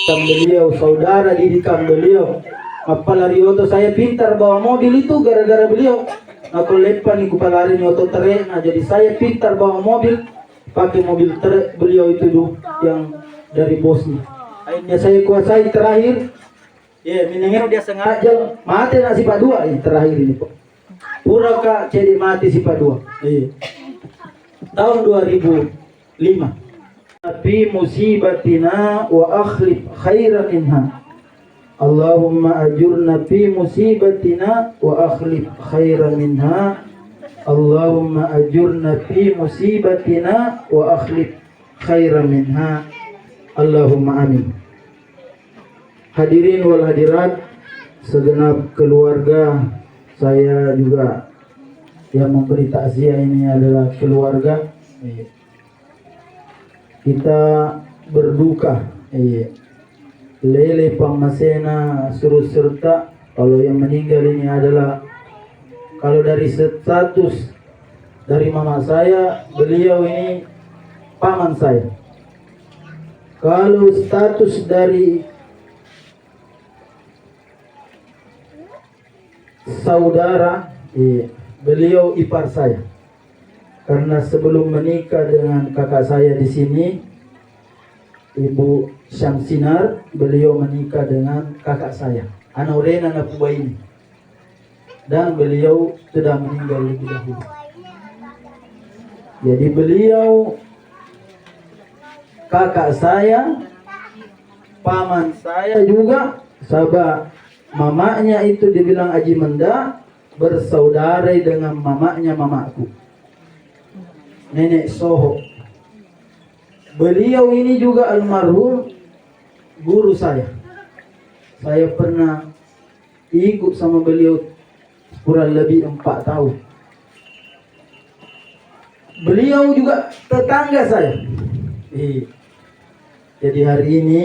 beliau, saudara didikan beliau. Apalagi oto saya pintar bawa mobil itu gara-gara beliau. Aku lepan iku palari oto tere. Nah, jadi saya pintar bawa mobil, pakai mobil tere beliau itu tuh yang dari bosnya. Akhirnya saya kuasai terakhir. Ya, miningnya dia sengaja mati nasi Pak Dua ini terakhir ini Pak. Pura kak jadi mati si Pak Dua. Tahun 2005. Fi musibatina wa akhlif khairan minha. Allahumma ajurna fi musibatina wa akhlif khairan minha. Allahumma ajurna fi musibatina wa akhlif khairan minha. Allahumma amin. Hadirin wal hadirat, segenap keluarga, saya juga yang memberi takziah ini adalah keluarga. Kita berduka. Lele Pamasena Surut serta, kalau yang meninggal ini adalah, kalau dari status dari mama saya, beliau ini paman saya. Kalau status dari saudara, beliau ipar saya. Karena sebelum menikah dengan kakak saya di sini, Ibu Syamsinar, beliau menikah dengan kakak saya, Anorena Napuba ini. Dan beliau sudah meninggal lebih dahulu. Jadi beliau kakak saya, paman saya juga, sabab mamanya itu dibilang Aji Menda, bersaudara dengan mamanya mamaku, Nenek Soho. Beliau ini juga almarhum guru saya. Saya pernah ikut sama beliau kurang lebih 4 tahun. Beliau juga tetangga saya. Jadi hari ini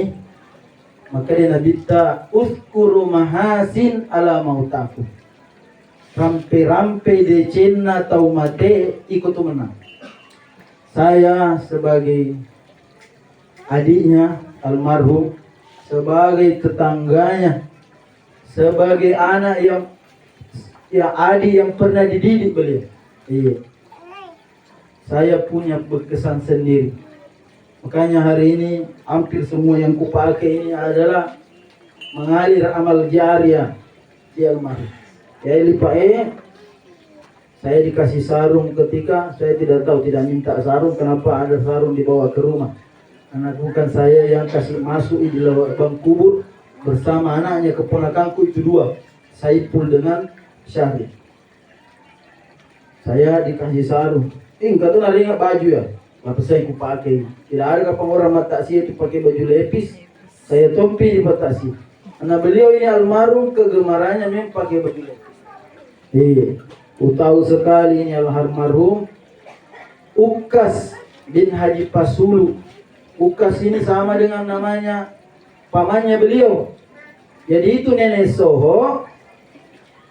maka dia nabita uskuru mahasin ala mautaku. Rampe-rampe decena tau mate ikut menang. Saya sebagai adiknya almarhum, sebagai tetangganya, sebagai anak yang adik yang pernah dididik beliau. Saya punya berkesan sendiri. Makanya hari ini hampir semua yang kupakai ini adalah mengalir amal jariah di almarhum. Ya saya dikasih sarung ketika saya tidak minta sarung, kenapa ada sarung dibawa ke rumah. Karena bukan saya yang kasih masuk di lubang kubur bersama anaknya keponakanku itu 2, Saipul dengan Syahri. Saya dikasih sarung. Kata tuh nari baju ya. Apa saya kupakai? Tidak ada kapan orang matasi itu pakai baju lepis. Saya tompi di batasi. Karena beliau ini almarhum kegemarannya memang pakai baju lepis. Ku tahu sekali ini almarhum Ukas bin Haji Pasulu. Ukas ini sama dengan namanya pamannya beliau. Jadi itu Nenek Soho,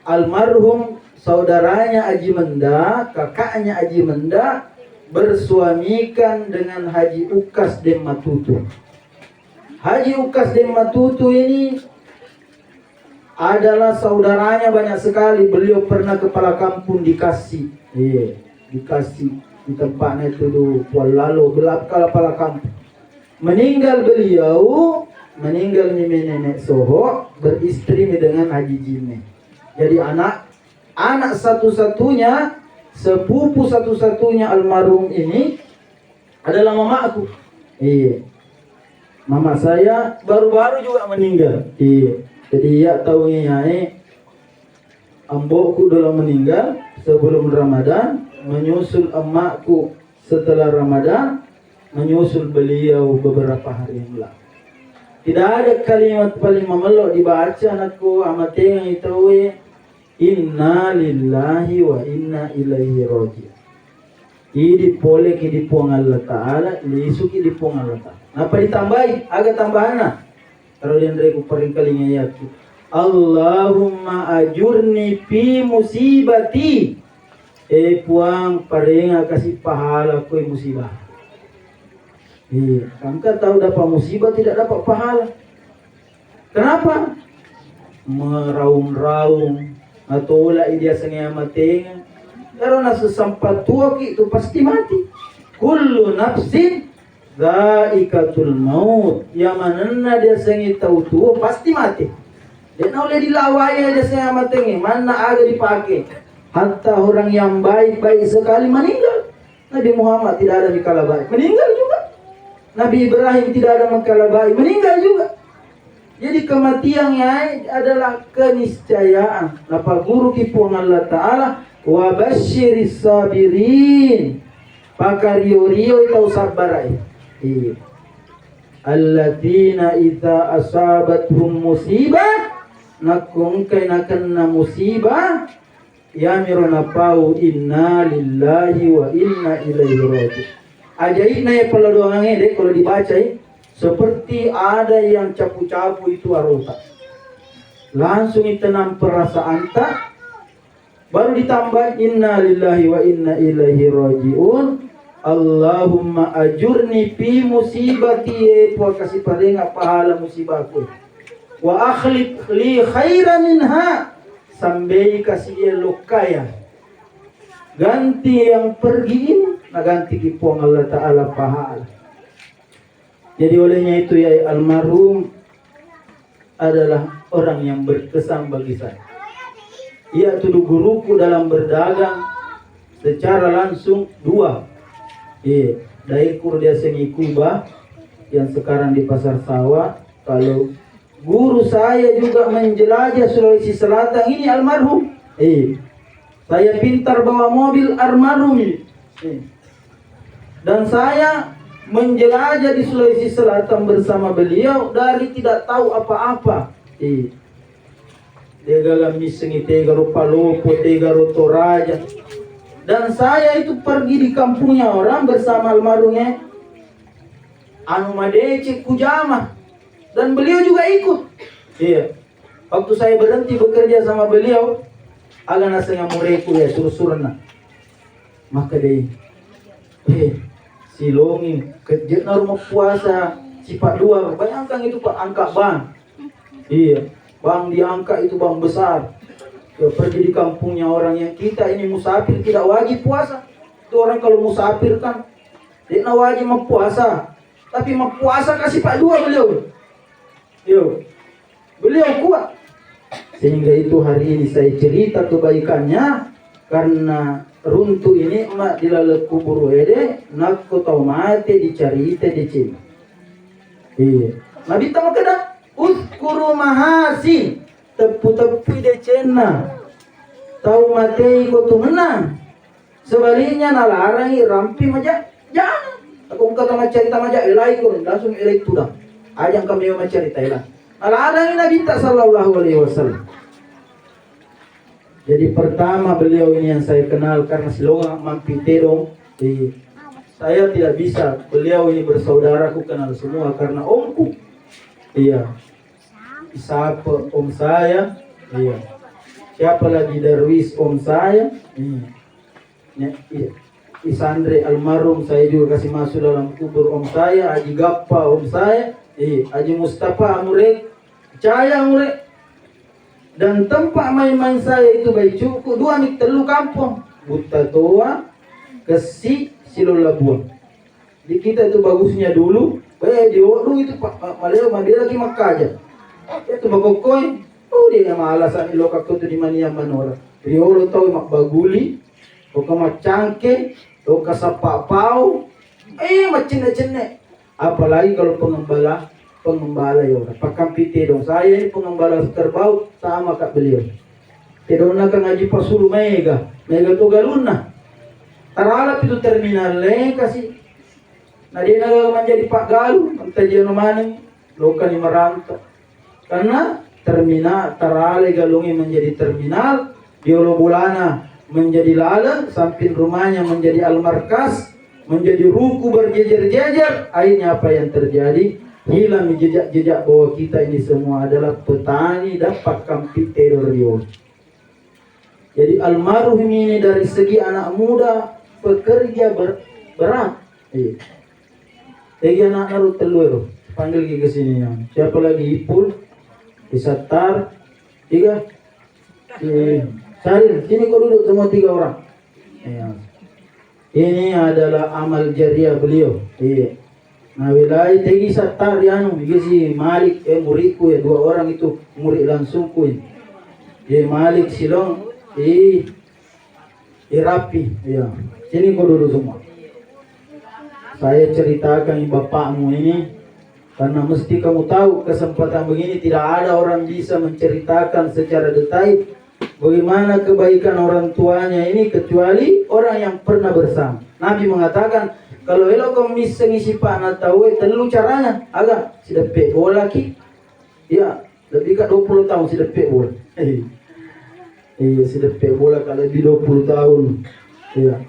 almarhum saudaranya Aji Menda, kakaknya Aji Menda, bersuamikan dengan Haji Ukas Den Matutu. Haji Ukas Den Matutu ini adalah saudaranya banyak sekali. Beliau pernah kepala kampung dikasih di tempatnya itu Kuala Lalu, gelap kepala kampung. Meninggal Nenek Soho, beristri dengan Haji Jime. Jadi anak satu-satunya, sepupu satu-satunya almarhum ini adalah mamaku. Mama saya baru-baru juga meninggal. Jadi ya tahunya ambokku dulu meninggal sebelum Ramadan, menyusul emakku setelah Ramadan, menyusul beliau beberapa hari yang lalu. Tidak ada kalimat paling memeluk dibaca anakku amat yang itu, inna lillahi wa inna ilaihi raji'un. Idi pole ki dipuang Allah Ta'ala, lisuki dipuang Allah Ta'ala. Apa ditambahi? Agak tambahan. Kalau yang dari paling kalinya ayat. Allahumma ajurni fi musibati. Puang paringa kasih pahala koi musibah. Kamu tahu dapat musibah tidak dapat pahala. Kenapa? Meraung-raung atau ulah dia sengaja mating. Kalau nasa sampai tua itu pasti mati. Kullu nafsin dhaikatul maut. Yang mana dia sengaja tahu tua pasti mati. Dia nak boleh dilawai dia sengaja mating. Mana ada dipakai. Hatta orang yang baik-baik sekali meninggal. Nabi Muhammad tidak ada di kala baik, meninggal juga. Nabi Ibrahim tidak ada mengkala baik, meninggal juga. Jadi kematiannya adalah keniscayaan. Napa guru kipung Allah Ta'ala wa basyiris sabirin. Pakario-rio itu sabarai. Alladzina idza asabathum musibah nakung kainakanna musibah yamiruna pau inna lillahi wa inna ilaihi raji'un. Ajaibnya ya peladoang ini kalau dibaca seperti ada yang capu-capu itu arota. Langsung ditanam perasaan tak, baru ditambah inna lillahi wa inna ilaihi raji'un. Allahumma ajurni fi musibati, po kasih paringa pahala musibahku. Wa akhlif li khairan minha, sampai kasih lokaya. Ganti yang pergi ini, ganti kipong Allah Ta'ala pahala. Jadi olehnya itu ya almarhum adalah orang yang berkesan bagi saya. Ia tuduh guruku dalam berdagang secara langsung dua. Daikur dia sengi Kuba yang sekarang di Pasar Sawah. Kalau guru saya juga menjelajah Sulawesi Selatan ini almarhum. Saya pintar bawa mobil almarhum ini. Dan saya menjelajah di Sulawesi Selatan bersama beliau dari tidak tahu apa-apa. Dia galamis sengi tega rupa lopo tega rotoraja. Dan saya itu pergi di kampungnya orang bersama almarhumnya Anu Madece Kujama. Dan beliau juga ikut. Waktu saya berhenti bekerja sama beliau, agak nasanya mureku ya suruh-suruhna. Maka dia silongi kejetna rumah puasa Cipak 2. Bayangkan itu Pak, angka bang. Bang diangkat itu bang besar. Ya, pergi di kampungnya orang yang kita ini musafir tidak wajib puasa. Itu orang kalau musafir kan tidak wajib mempuasa. Tapi mempuasa kasih Pak 2 beliau. Beliau kuat. Sehingga itu hari ini saya cerita kebaikannya karena runtuh ini emak dilalek kubur wede nak ko tau mate dicarita dicim. Nabi tahu kada uskuru mahasin tepu-tepu decena tahu mate ko tu menang. Sebaliknya nalarangi rampi maja jangan. Aku kata macarita maja elai ko langsung elai tudang. Ajang kami macarita elai. Nalarangi Nabi sallallahu alaihi wasallam. Jadi pertama beliau ini yang saya kenal karena silonga mampiterong. Saya tidak bisa. Beliau ini bersaudaraku kenal semua karena omku. Siapa om saya? Siapa lagi Darwis om saya? Isandre almarhum saya juga kasih masuk dalam kubur om saya. Haji Gappa om saya. Haji Mustafa amurek. Percaya amurek. Dan tempat main-main saya itu baik cukup 2 nih telu kampung Buta Toa Kesi Silolabuan. Di kita itu bagusnya dulu di Olu itu Maleo dia lagi Makkah aja. Itu bakokoi. Dia malasan ilokak itu di mania manora. Di Olu tahu mak baguli, oka mak cangke, oka sapapau. Macene-cene. Apalagi kalau pengembala ya orang. Pakampite dong. Saya ini pengembala kerbau sama kak beliau. Kedona kan ngaji pasulu mega tu galuna. Taralap itu terminal kasih. Nah dia naga menjadi Pak Galu, mentajian mana loka ni merantau. Karena terminal tarale galungi menjadi terminal, Diolo Bulana menjadi lalang, samping rumahnya menjadi almarkas, menjadi ruku berjejer-jejer. Akhirnya apa yang terjadi? Hilang jejak-jejak bahwa kita ini semua adalah petani dan pakampite Rio. Jadi almarhum ini dari segi anak muda pekerja berat. Lagi anak naruh telur, panggil ke sini yang. Siapa lagi Ipul? Isattar, 3. Syaril, sini kau duduk semua 3 orang. Ya. Ini adalah amal jariah beliau. Iya. Nah, wilayah tegi Sattar anu, si Malik muridku ya, 2 orang itu murid langsungku ini. Ya Malik Silong, Rapi, ya. Sini kau duduk semua. Saya ceritakan bapakmu ini karena mesti kamu tahu kesempatan begini tidak ada orang bisa menceritakan secara detail bagaimana kebaikan orang tuanya ini kecuali orang yang pernah bersama. Nabi mengatakan kalau elok kamu bisa ngisi panah tahu telu caranya agak sidepek bola ki. Ya, lebih ke 20 tahun sidepek bola. Iya, sidepek bola kalau lebih 20 tahun. Ya.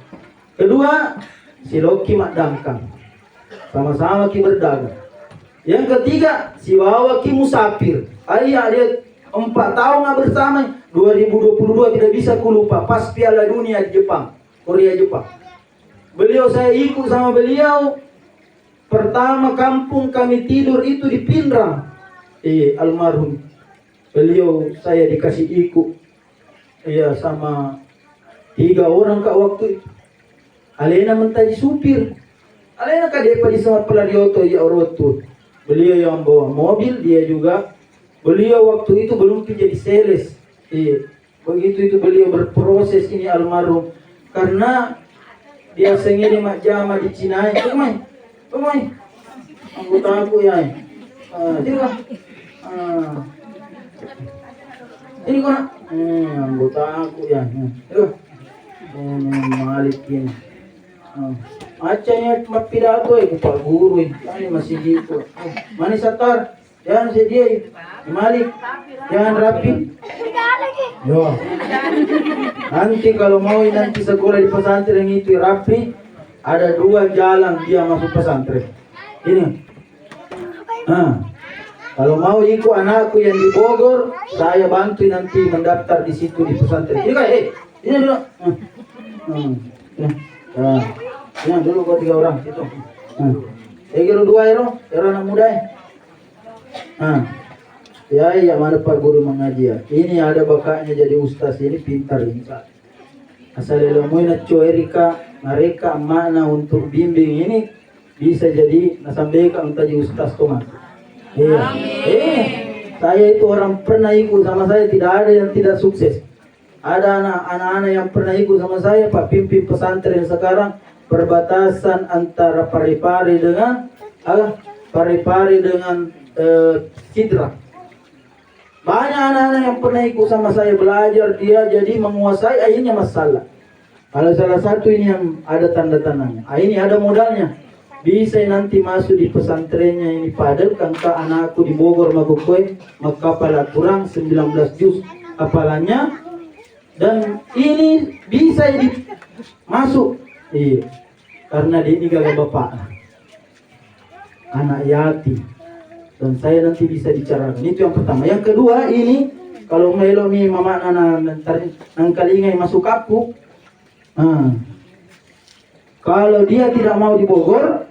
Kedua, si Loki mak damkang. Sama-sama ki berdagang. Yang ketiga, si Wawa ki musafir. Ayah dia 4 tahun nggak bersama. 2022 tidak bisa kulupa pas Piala Dunia di Jepang, Korea Jepang. Beliau saya ikut sama beliau. Pertama kampung kami tidur itu di Pindrang. Almarhum. Beliau saya dikasih ikut. Iya sama 3 orang kak waktu itu. Alena mentaji supir. Alena kak depa di sama pelarioto ya orotu. Beliau yang bawa mobil, dia juga. Beliau waktu itu belum jadi sales. Begitu itu beliau berproses ini almarhum. Karena biasanya dia mak jama di Cina. Kemai. Anggota aku ya. Sini lah. Ini kau nak? Anggota aku ya. Malik ini. Acanya cuma pidato Pak Guru ini masih gitu. Mana Sattar? Jangan sedih. Malik, jangan rapi. Yo. Nanti kalau mau nanti sekolah di pesantren itu rapi, ada 2 jalan dia masuk pesantren. Ini. Kalau mau ikut anakku yang di Bogor, saya bantu nanti mendaftar di situ di pesantren. Ini ini dulu. Ini dulu kau 3 orang situ. Kira 2 anak muda. Ya mana Pak Guru mengaji ya. Ini ada bakatnya jadi ustaz ini pintar ini. Asal ilmu nak Erika mereka mana untuk bimbing ini bisa jadi nasampaikan untuk jadi ustaz tomat. Iya. Saya itu orang pernah ikut sama saya tidak ada yang tidak sukses. Ada anak-anak yang pernah ikut sama saya Pak pimpin pesantren sekarang perbatasan antara Parepare dengan Sidra. Banyak anak-anak yang pernah ikut sama saya belajar, dia jadi menguasai, akhirnya masalah. Kalau salah satu ini yang ada tanda-tandanya, ini ada modalnya, bisa nanti masuk di pesantrennya ini. Padahal kan anakku di Bogor Magukwe, maka pala kurang 19 juz kapalannya, dan ini bisa masuk. Iya, karena dia ini gagal bapak, anak yatim. Dan saya nanti bisa bicarakan. Itu yang pertama. Yang kedua ini kalau melo mi mama nang kalingai masuk kapu. Kalau dia tidak mau di Bogor,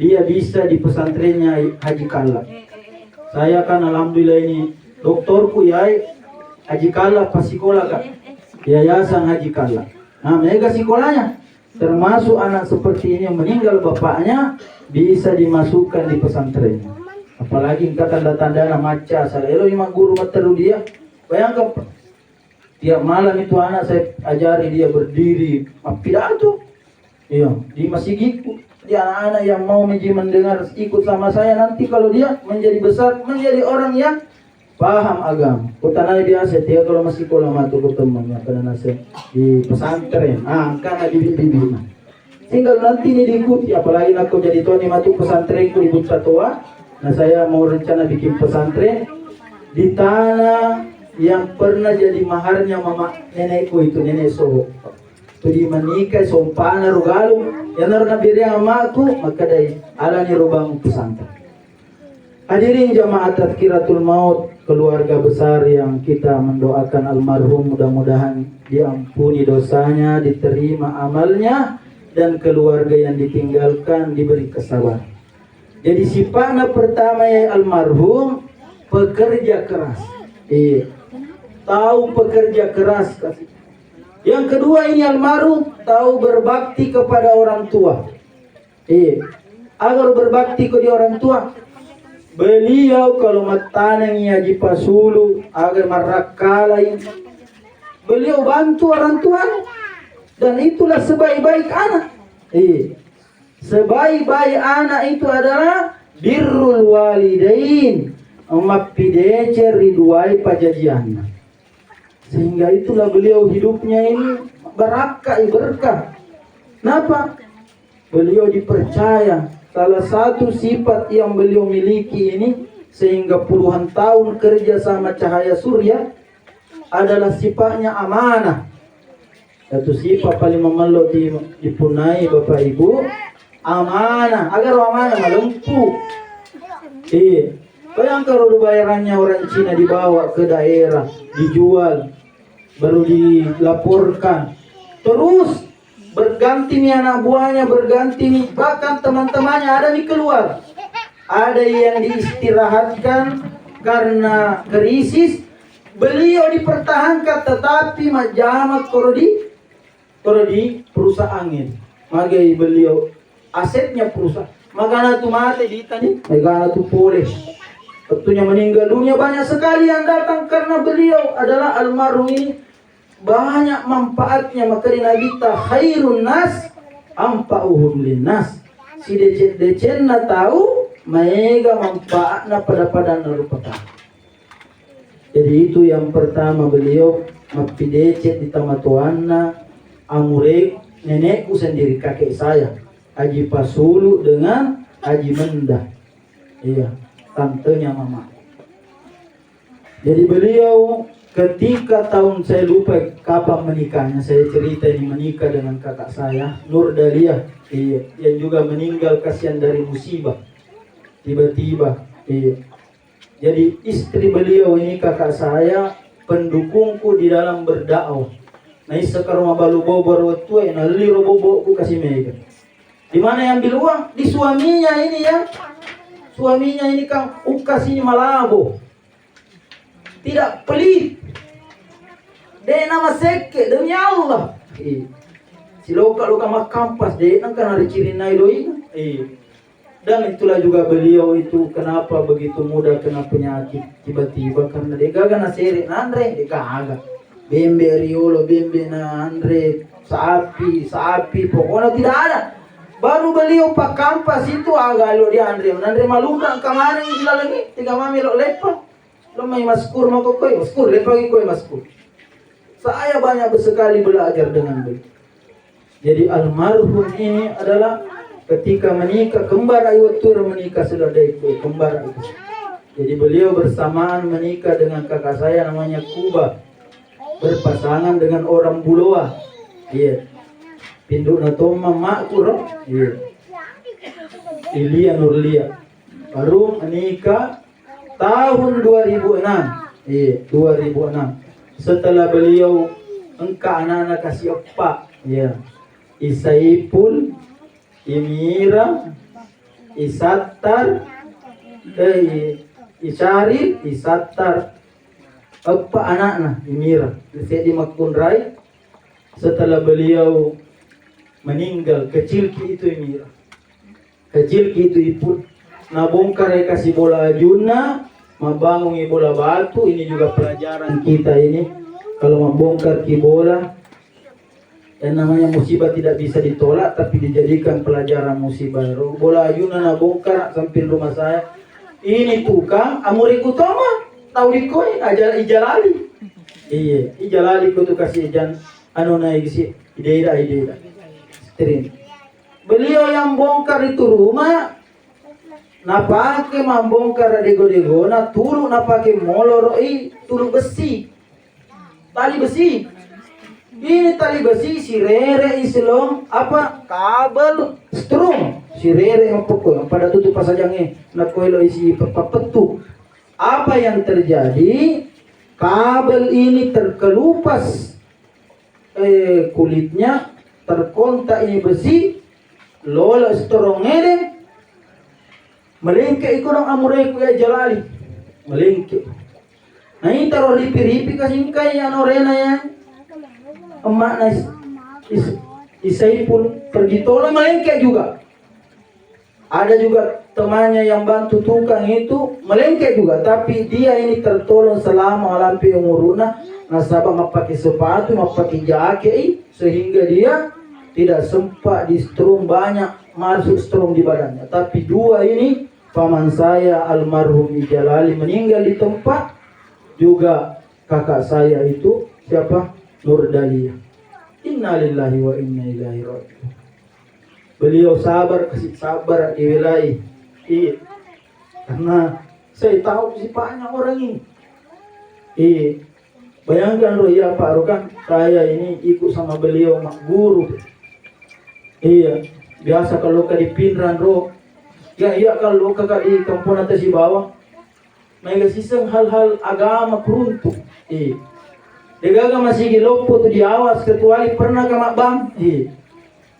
dia bisa di pesantrennya Haji Kalla. Saya kan alhamdulillah ini doktorku ya Haji Kalla pasikola kan. Yayasan Haji Kalla. Nah, mereka sekolahnya termasuk anak seperti ini yang meninggal bapaknya bisa dimasukkan di pesantrennya. Apalagi tanda-tanda maca salelo lima guru materu dia. Bayangkan tiap malam itu anak saya ajari dia berdiri pidato. Iya, di masjid itu. Dia anak-anak yang mau mendengar ikut sama saya nanti kalau dia menjadi besar menjadi orang yang paham agama. Kutanai biasa dia kalau masih sekolah matu ketemu karena nasi di pesantren. Karena di bibi. Tinggal nanti ini diikuti apalagi nak kau jadi tuan matu pesantren ku di Bukta Toa. Nah saya mau rencana bikin pesantren di tanah yang pernah jadi maharnya mama nenekku itu, nenek Soho. Itu di menikah sompana rugalu yang nabirnya mamaku maka dari alani rubang pesantren. Hadirin jamaah Tazkiratul Maut, keluarga besar yang kita mendoakan almarhum mudah-mudahan diampuni dosanya, diterima amalnya, dan keluarga yang ditinggalkan diberi kesabaran. Jadi sifatnya pertama ya almarhum pekerja keras. Iya. Tahu pekerja keras. Yang kedua ini almarhum tahu berbakti kepada orang tua. Iya. Agar berbakti kepada orang tua. Beliau kalau matanang Haji Pasulu agar marakalai. Beliau bantu orang tua. Dan itulah sebaik-baik anak. Iya. Sebaik-baik anak itu adalah birrul walidain. Mapidece riduai pajajian. Sehingga itulah beliau hidupnya ini berkah. Kenapa? Beliau dipercaya. Salah satu sifat yang beliau miliki ini sehingga puluhan tahun kerja sama Cahaya Surya adalah sifatnya amanah. Satu sifat paling memeluk dipunai Bapak Ibu, amanah. Agar amanah melumpuh. Iya. Bayangkan kalau bayarannya orang Cina dibawa ke daerah, dijual, baru dilaporkan. Terus berganti nih anak buahnya, berganti nih. Bahkan teman-temannya ada nih keluar. Ada yang diistirahatkan karena krisis. Beliau dipertahankan tetapi majamat kalau di perusahaan ini. Magai beliau asetnya perusahaan. Makanya tu mati di tadi. Makanya tu boleh. Tentunya meninggal dunia banyak sekali yang datang karena beliau adalah almarhum ini banyak manfaatnya. Maka di Nabi khairun nas ampa'uhum linnas. Si decen na tahu mega manfaatna pada narupakan. Jadi itu yang pertama beliau mapidece di tamatuanna amurek nenekku sendiri kakek saya Haji Pasulu dengan Haji Mendah. Iya, tantenya mama. Jadi beliau ketika tahun saya lupa kapan menikahnya, saya cerita ini menikah dengan kakak saya Nur Daliah, iya, yang juga meninggal kasihan dari musibah tiba-tiba. Iya. Jadi istri beliau ini kakak saya pendukungku di dalam berdakwah. Nah sekarang mabalu bobo tua yang liro bobo ku kasih mega. Di mana yang ambil uang? Di suaminya ini ya. Suaminya ini kan ukasinya malabo. Tidak pelit. Dia nama seke demi Allah. Si loka makampas dia kan ada ciri naidoi. Dan itulah juga beliau itu kenapa begitu mudah kena penyakit tiba-tiba karena dia gagal nasiri Andre dia gagal. Bembe riolo bembe na Andre sapi pokoknya tidak ada. Baru beliau pak kampas itu agak lo dia Andre maluka kemarin gila lagi tiga mami lo lepa. Lo main maskur mau koi maskur lepa lagi koi maskur. Saya banyak sekali belajar dengan beliau. Jadi almarhum ini adalah ketika menikah kembar ayu tur menikah sudah deko kembar itu. Jadi beliau bersamaan menikah dengan kakak saya namanya Kuba. Berpasangan dengan orang Buloa. Iya. Pinduk natoma makku roh. Iya. Ilia Nurlia. Baru menikah tahun 2006. Iya, 2006. Setelah beliau engkau anak-anak kasih apa? Iya. Isaipul, Imira, Isattar, Isaril, Isattar. Apa anaknya? Imira. Saya di Makunrai. Setelah beliau meninggal, kecil itu Imira. Kecil itu Ipul. Nabongkar kasih bola ajuna, mabangun bola batu. Ini juga pelajaran kita ini. Kalau membongkar bola, yang namanya musibah tidak bisa ditolak tapi dijadikan pelajaran musibah. Bola ayunan nabongkar samping rumah saya. Ini tukang amuriku toma tahu dikoi ijalali. Iya, ijalali ku tu kasih jan anu naik si ide. Strin. Beliau yang bongkar itu rumah napake membongkar dego-dego na tulu napake moloroi tulu besi. Tali besi. Ini tali besi si rere isilong apa kabel strum si rere apa pada tutup pasajangnya nak koelo isi petu. Apa yang terjadi? Kabel ini terkelupas kulitnya terkontak ini besi lola strong ngede melengke ikunang amureku ya jalali Melengke. Nah ini taruh ripi-ripi kasih kaya rena ya. Emak na Isaipul pergi tolong melengke juga. Ada juga temannya yang bantu tukang itu melengke juga, tapi dia ini tertolong selama lampi umuruna. Nasabah pakai sepatu, pakai jaket, sehingga dia tidak sempat di strum banyak masuk strum di badannya. Tapi dua ini paman saya almarhum Ijalali meninggal di tempat, juga kakak saya itu siapa? Nur Dahlia. Innalillahi wa inna ilaihi raji'un. Beliau sabar, kasih sabar di wilayah. Iya. Karena saya tahu sifatnya orang ini. Iya. Bayangkan loh ya Pak Rokan, saya ini ikut sama beliau mak guru. Iya. Biasa kalau ke di Pinran roh. Ya iya kalau kakak di kampung atas di bawah. Mereka siseng hal-hal agama keruntuk. Iya. Degaga masih gilopo tuh di awas kecuali pernah ke mak bang. Iya.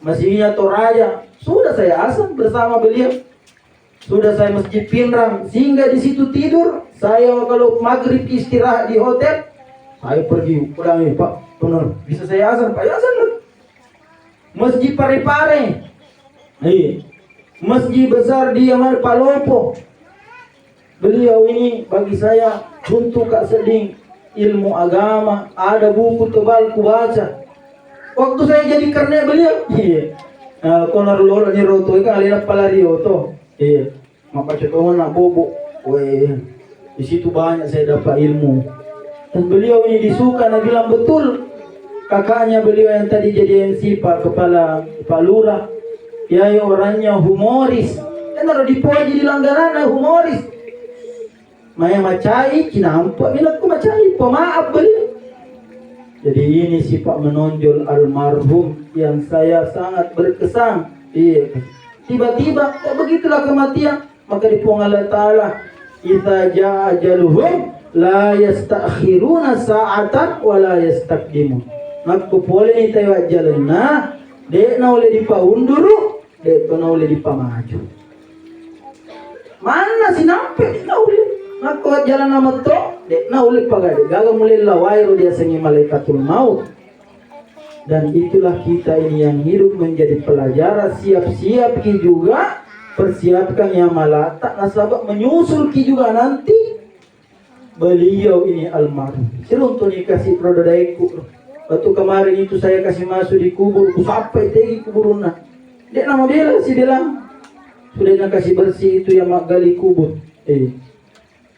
Masihnya Toraja, sudah saya asam bersama beliau. Sudah saya masjid Pinrang, sehingga di situ tidur. Saya kalau maghrib istirahat di hotel, saya pergi pulang Pak, benar bisa saya asam, Pak asam. Masjid Parepare, masjid besar di Amar Palopo. Beliau ini bagi saya untuk Kak Seding ilmu agama, ada buku tebal ku baca. Waktu saya jadi karena beliau, iya. Konar lolo ni roto kan alina palario to. Iya. Maka cetongan nak bobo. Weh. Di situ banyak saya dapat ilmu. Dan beliau ini disuka, nak bilang betul. Kakaknya beliau yang tadi jadi MC Pak Kepala Pak Lurah. Ya orangnya humoris. Dan kalau dipoji di langgaran humoris. Maya macai kinampak minatku macai. Pemaaf beliau. Jadi ini sifat menonjol almarhum yang saya sangat berkesan. Iya. Tiba-tiba, begitulah kematian. Maka di Allah Ta'ala, idza jaa ajaluhum la yastakhiruna sa'atan wa la yastaqdimun. Maka boleh ni tayo ajalna, de na oleh dipaunduru, de to na oleh dipamaju. Mana sinampe na oleh nak jalan nama to dek na ulit pagade gaga mulai lawai dia sengi malaikatul maut. Dan itulah kita ini yang hidup menjadi pelajaran, siap-siap ki juga persiapkan yang malata nasabak menyusul ki juga nanti. Beliau ini almarhum seruntuh nih kasih prodadaiku. Waktu kemarin itu saya kasih masuk di kubur sampai tegi kuburuna dek nama bela si bilang sudah nak kasih bersih itu yang mak gali kubur.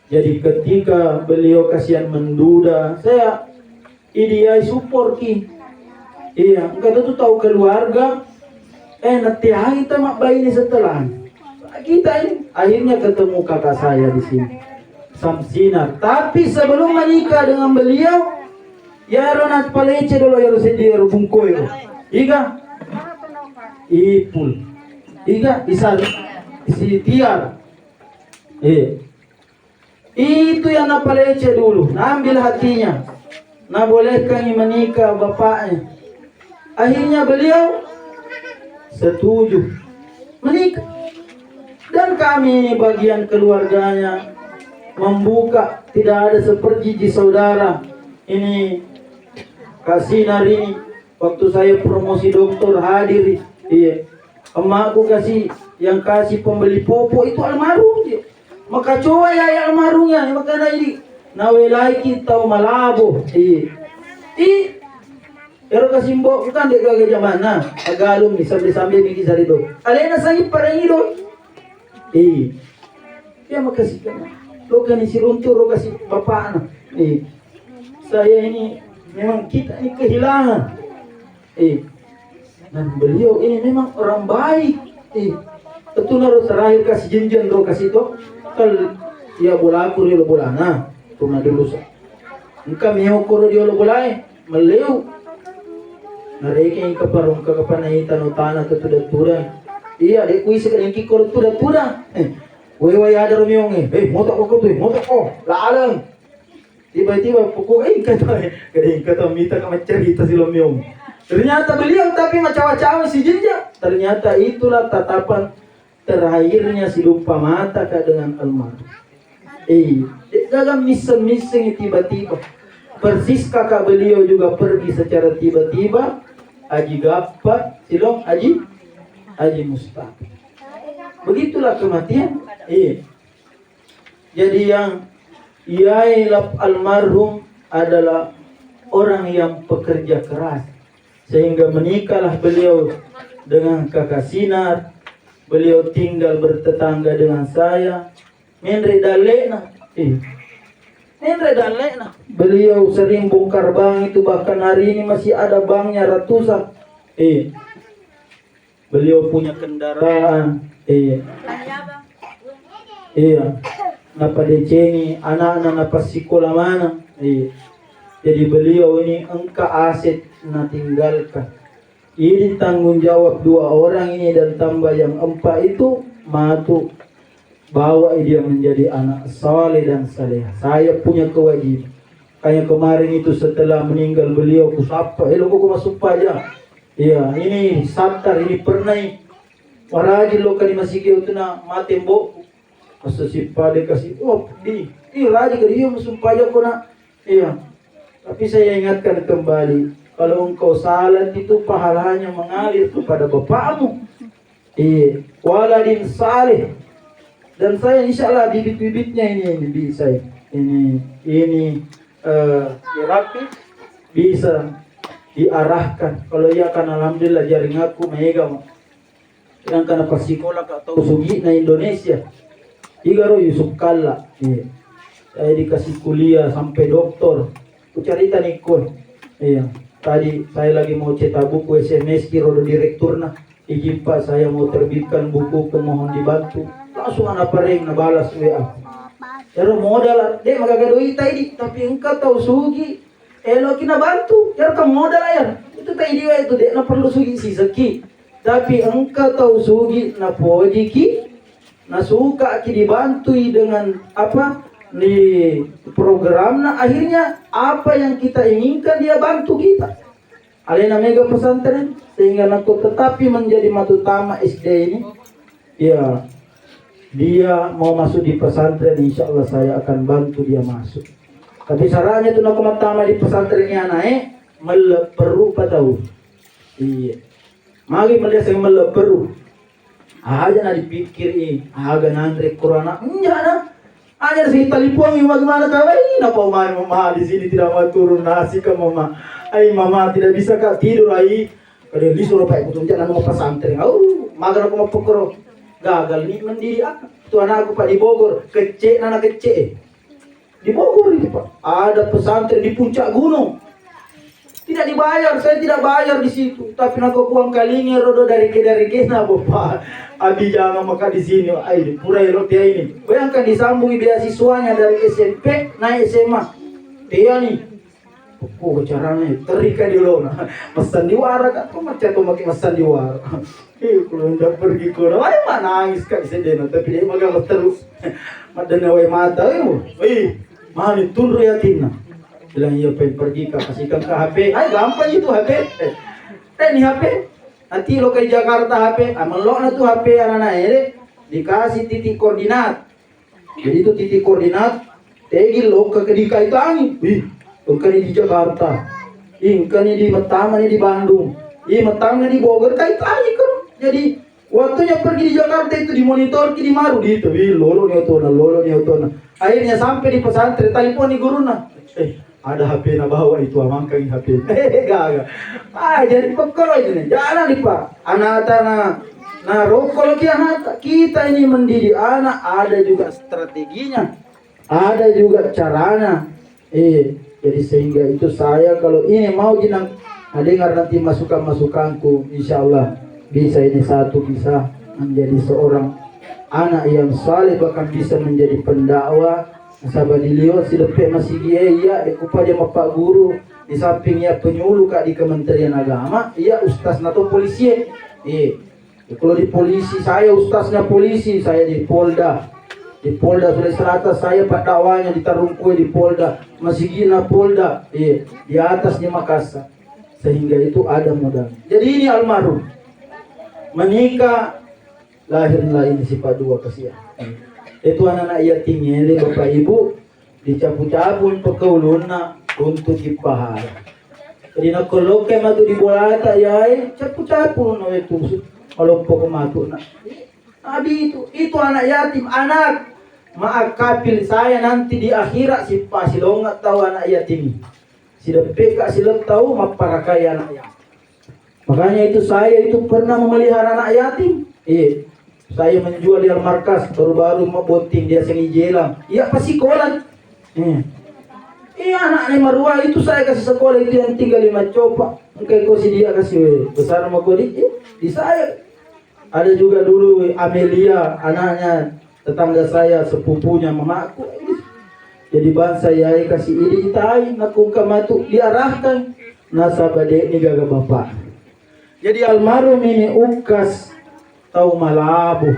Jadi ketika beliau kasihan menduda, saya ideai support ki. Iya, enggak tuh tahu keluarga. Nanti hari kita mak bayi ini setelah kita ini akhirnya ketemu kakak saya di sini, Samsinar. Tapi sebelum menikah dengan beliau, ya ronat palece dulu ya rusedia rubungkoy. Iga, ipul, iga isal, isi tiar. Itu yang napalece dulu, nambil hatinya, nah bolehkan menikah bapaknya. Akhirnya beliau setuju menikah. Dan kami bagian keluarganya membuka, tidak ada seperti di saudara. Ini Kasinar ini, waktu saya promosi doktor hadir, iya. Emakku kasih, yang kasih pembeli popo itu almarhum dia. Maka coba ya almarhumnya, maka na ini nawelai kita malabo. Pero kasi mbok bukan dek gagay zaman na agalom ni sambil-sambil bigi sa dito. Alena sa parang ito. Ya makasih kan. Lo kan si runtur lo kasi bapak na. Saya ini memang kita ini kehilangan. Dan beliau ini memang orang baik. Itu naruh terakhir kasih jenjen lo kasih to. Kal ya bola aku dia lo bola na. Tuna dulu sa. Engkau miyokoro dia lo bola maleu. Nareke yung kaparong kakapanahitan o tanah ketudah-tudah. Iya, dek kuisi ka yung kikor tudah-tudah. Way ada rumiyong motok ko to motok ko, laalang. Tiba-tiba pukul kata minta ka cerita si Lumiyong. Ternyata beliau tapi macawa-cawa si Jinja. Ternyata itulah tatapan terakhirnya si lupa mata ka dengan almarhum. Jangan miseng-miseng tiba-tiba. Persis kakak beliau juga pergi secara tiba-tiba. Haji Gapat, silong Haji Mustafa. Begitulah kematian. Jadi yang Yai almarhum adalah orang yang pekerja keras, sehingga menikahlah beliau dengan kakak Sinar. Beliau tinggal bertetangga dengan saya. Menre dalena. Beliau sering bongkar bank itu, bahkan hari ini masih ada banknya ratusan. Beliau punya kendaraan. Napa decengi anak-anak napa sekolah mana. Jadi beliau ini engka aset na tinggalkan. Ini tanggung jawab dua orang ini dan tambah yang empat itu matu bawa dia menjadi anak saleh dan saleh. Saya punya kewajiban. Kayak kemarin itu setelah meninggal beliau kusapa, kok masuk aja. Ini satar ini pernah waraji lo kali masih kau tu na mati mbok. Masa si pada kasih raji ke dia masuk aja kau nak. Tapi saya ingatkan kembali, kalau engkau salat itu pahalanya mengalir kepada bapakmu. Waladin saleh. Dan saya insyaallah bibit-bibitnya ini bisa ini rapi bisa diarahkan. Kalau ya kan alhamdulillah jaring aku megang. Yang karena psikola atau sugi na Indonesia. Igaro Yusuf Kalla. Saya dikasih kuliah sampai doktor. Ku cerita nih kon. Tadi saya lagi mau cetak buku SMS kiro direkturna. Izin Pak, saya mau terbitkan buku, mohon dibantu. Langsung anak pareng na balas WA. Pero modal dek magagadoi tadi, tapi engkau tahu sugi. Elo kina bantu, ya kamu modal ayan. Itu tadi dia itu dek na perlu sugi si seki. Tapi engkau tahu sugi na poji ki, na suka ki dibantu dengan apa di program. Nah akhirnya apa yang kita inginkan dia bantu kita. Alena mega pesantren sehingga aku tetapi menjadi matutama SD ini. Dia mau masuk di pesantren, insya Allah saya akan bantu dia masuk. Tapi sarannya tu nak matama di pesantren yang naik meleperu patau. Mari melihat saya meleperu. Aja nak dipikir aga nandre Qur'ana. Enggak. Aja si telepon bagaimana kawai? Napa mama di sini tidak mau turun nasi ke mama. Mama tidak bisa kak tidur Kada disuruh pakai kutunjuk nama pesantren. Magar aku mau pukul. Gagal ni mendiri aku. Tu anak aku Pak di Bogor, kecil anak kecil. Di Bogor itu Pak. Ada pesantren di puncak gunung. Tidak dibayar, saya tidak bayar di situ. Tapi nak uang kalinya rodo dari kena Bapak. Abi jangan maka di sini. Pura dia ini. Bayangkan disambungi beasiswanya dari SMP naik SMA. Dia nih. Caranya terikan di lona. Pesan diwara kan kok macam tu makin pesan diwara. Kalau dah pergi ke orang, mana nangis kat sedena. Tapi dia makan terus. Madana way mata mana tun royatina. Bilang iya pergi kasihkan ke HP. Gampang itu HP. Ni HP. Nanti lo ke Jakarta HP. Melok na tu HP anak-anak dikasih titik koordinat. Jadi itu titik koordinat. Tegi lo ke kedika itu angin. Engkau di Jakarta, engkau di Metama di Bandung, Metama di Bogor, kait aja kan. Jadi waktunya pergi di Jakarta itu dimonitor di Maru di itu, lolo nih otona. Akhirnya sampai di pesantren, telepon di guruna. Ada HP na bawa itu, amangkang HP. Gak. Jadi pekor ini, jangan nih Pak. Anak nah rokok kita ini mendidik anak ada juga strateginya, ada juga caranya. Jadi sehingga itu saya kalau ini mau jenang dengar nanti masukanku, insya Allah bisa ini satu bisa menjadi seorang anak yang saleh, bahkan bisa menjadi pendakwa. Sahabat Dilio si lepek masih dia upaja Pak Guru di sampingnya penyuluh kak di Kementerian Agama, ustaz atau polisi. Kalau di polisi saya ustaznya polisi, saya di Polda. Di Polda Sulawesi Selatan saya Pak dakwanya di Tarungkue di Polda, Masigina Polda, di atas di Makassar. Sehingga itu ada modal. Jadi ini almarhum menikah, lahirlah ini si Pak dua kasihan. Itu anak yatimnya dia bapak ibu dicapu-capun pekauluna untuk dipahala. Jadi nak kalau kematu di bola tak ya, capu-capu no itu malompo kematu nak. Nabi itu anak yatim, anak maakapil saya nanti di akhirat si pasilongat tahu anak yatim. Si depek si tahu maparakai anak yatim. Makanya itu saya itu pernah memelihara anak yatim. Saya menjual di markas baru-baru mau bonting dia sengi jelang. Iya pasti kolan. Iya anaknya marua itu saya kasih sekolah itu yang tinggal di Macopa. Mungkin kau si dia kasih besar sama kau di saya. Ada juga dulu Amelia anaknya tetangga saya sepupunya mamaku. Jadi bangsa ya kasih ini itai nakung kamatu diarahkan nasabade ni gaga bapak. Jadi almarhum ini ukas tahu malabu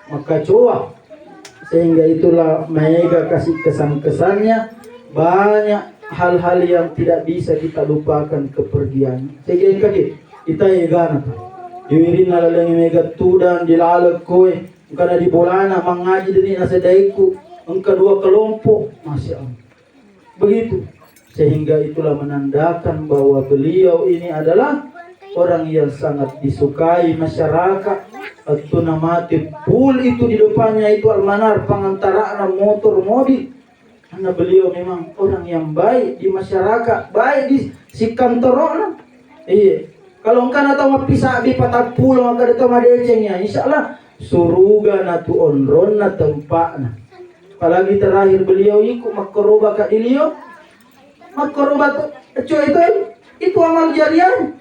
makacoa sehingga itulah mega kasih kesan-kesannya banyak hal-hal yang tidak bisa kita lupakan kepergian. Sehingga kita egana diwirin nalaleng mega tudan dilalek koe karena di bolana mengaji dari nasadaiku engkau dua kelompok masya Allah begitu sehingga itulah menandakan bahwa beliau ini adalah orang yang sangat disukai masyarakat. Atau namati pul itu di depannya itu almanar pengantaraan motor mobil karena beliau memang orang yang baik di masyarakat, baik di si kantorona. Kalau engkau tahu mapisah di patah pulau engkau tahu madecengnya insyaallah suruga natu onron na tempatna. Apalagi terakhir beliau ikut makroba kat beliau makroba itu amal jariah.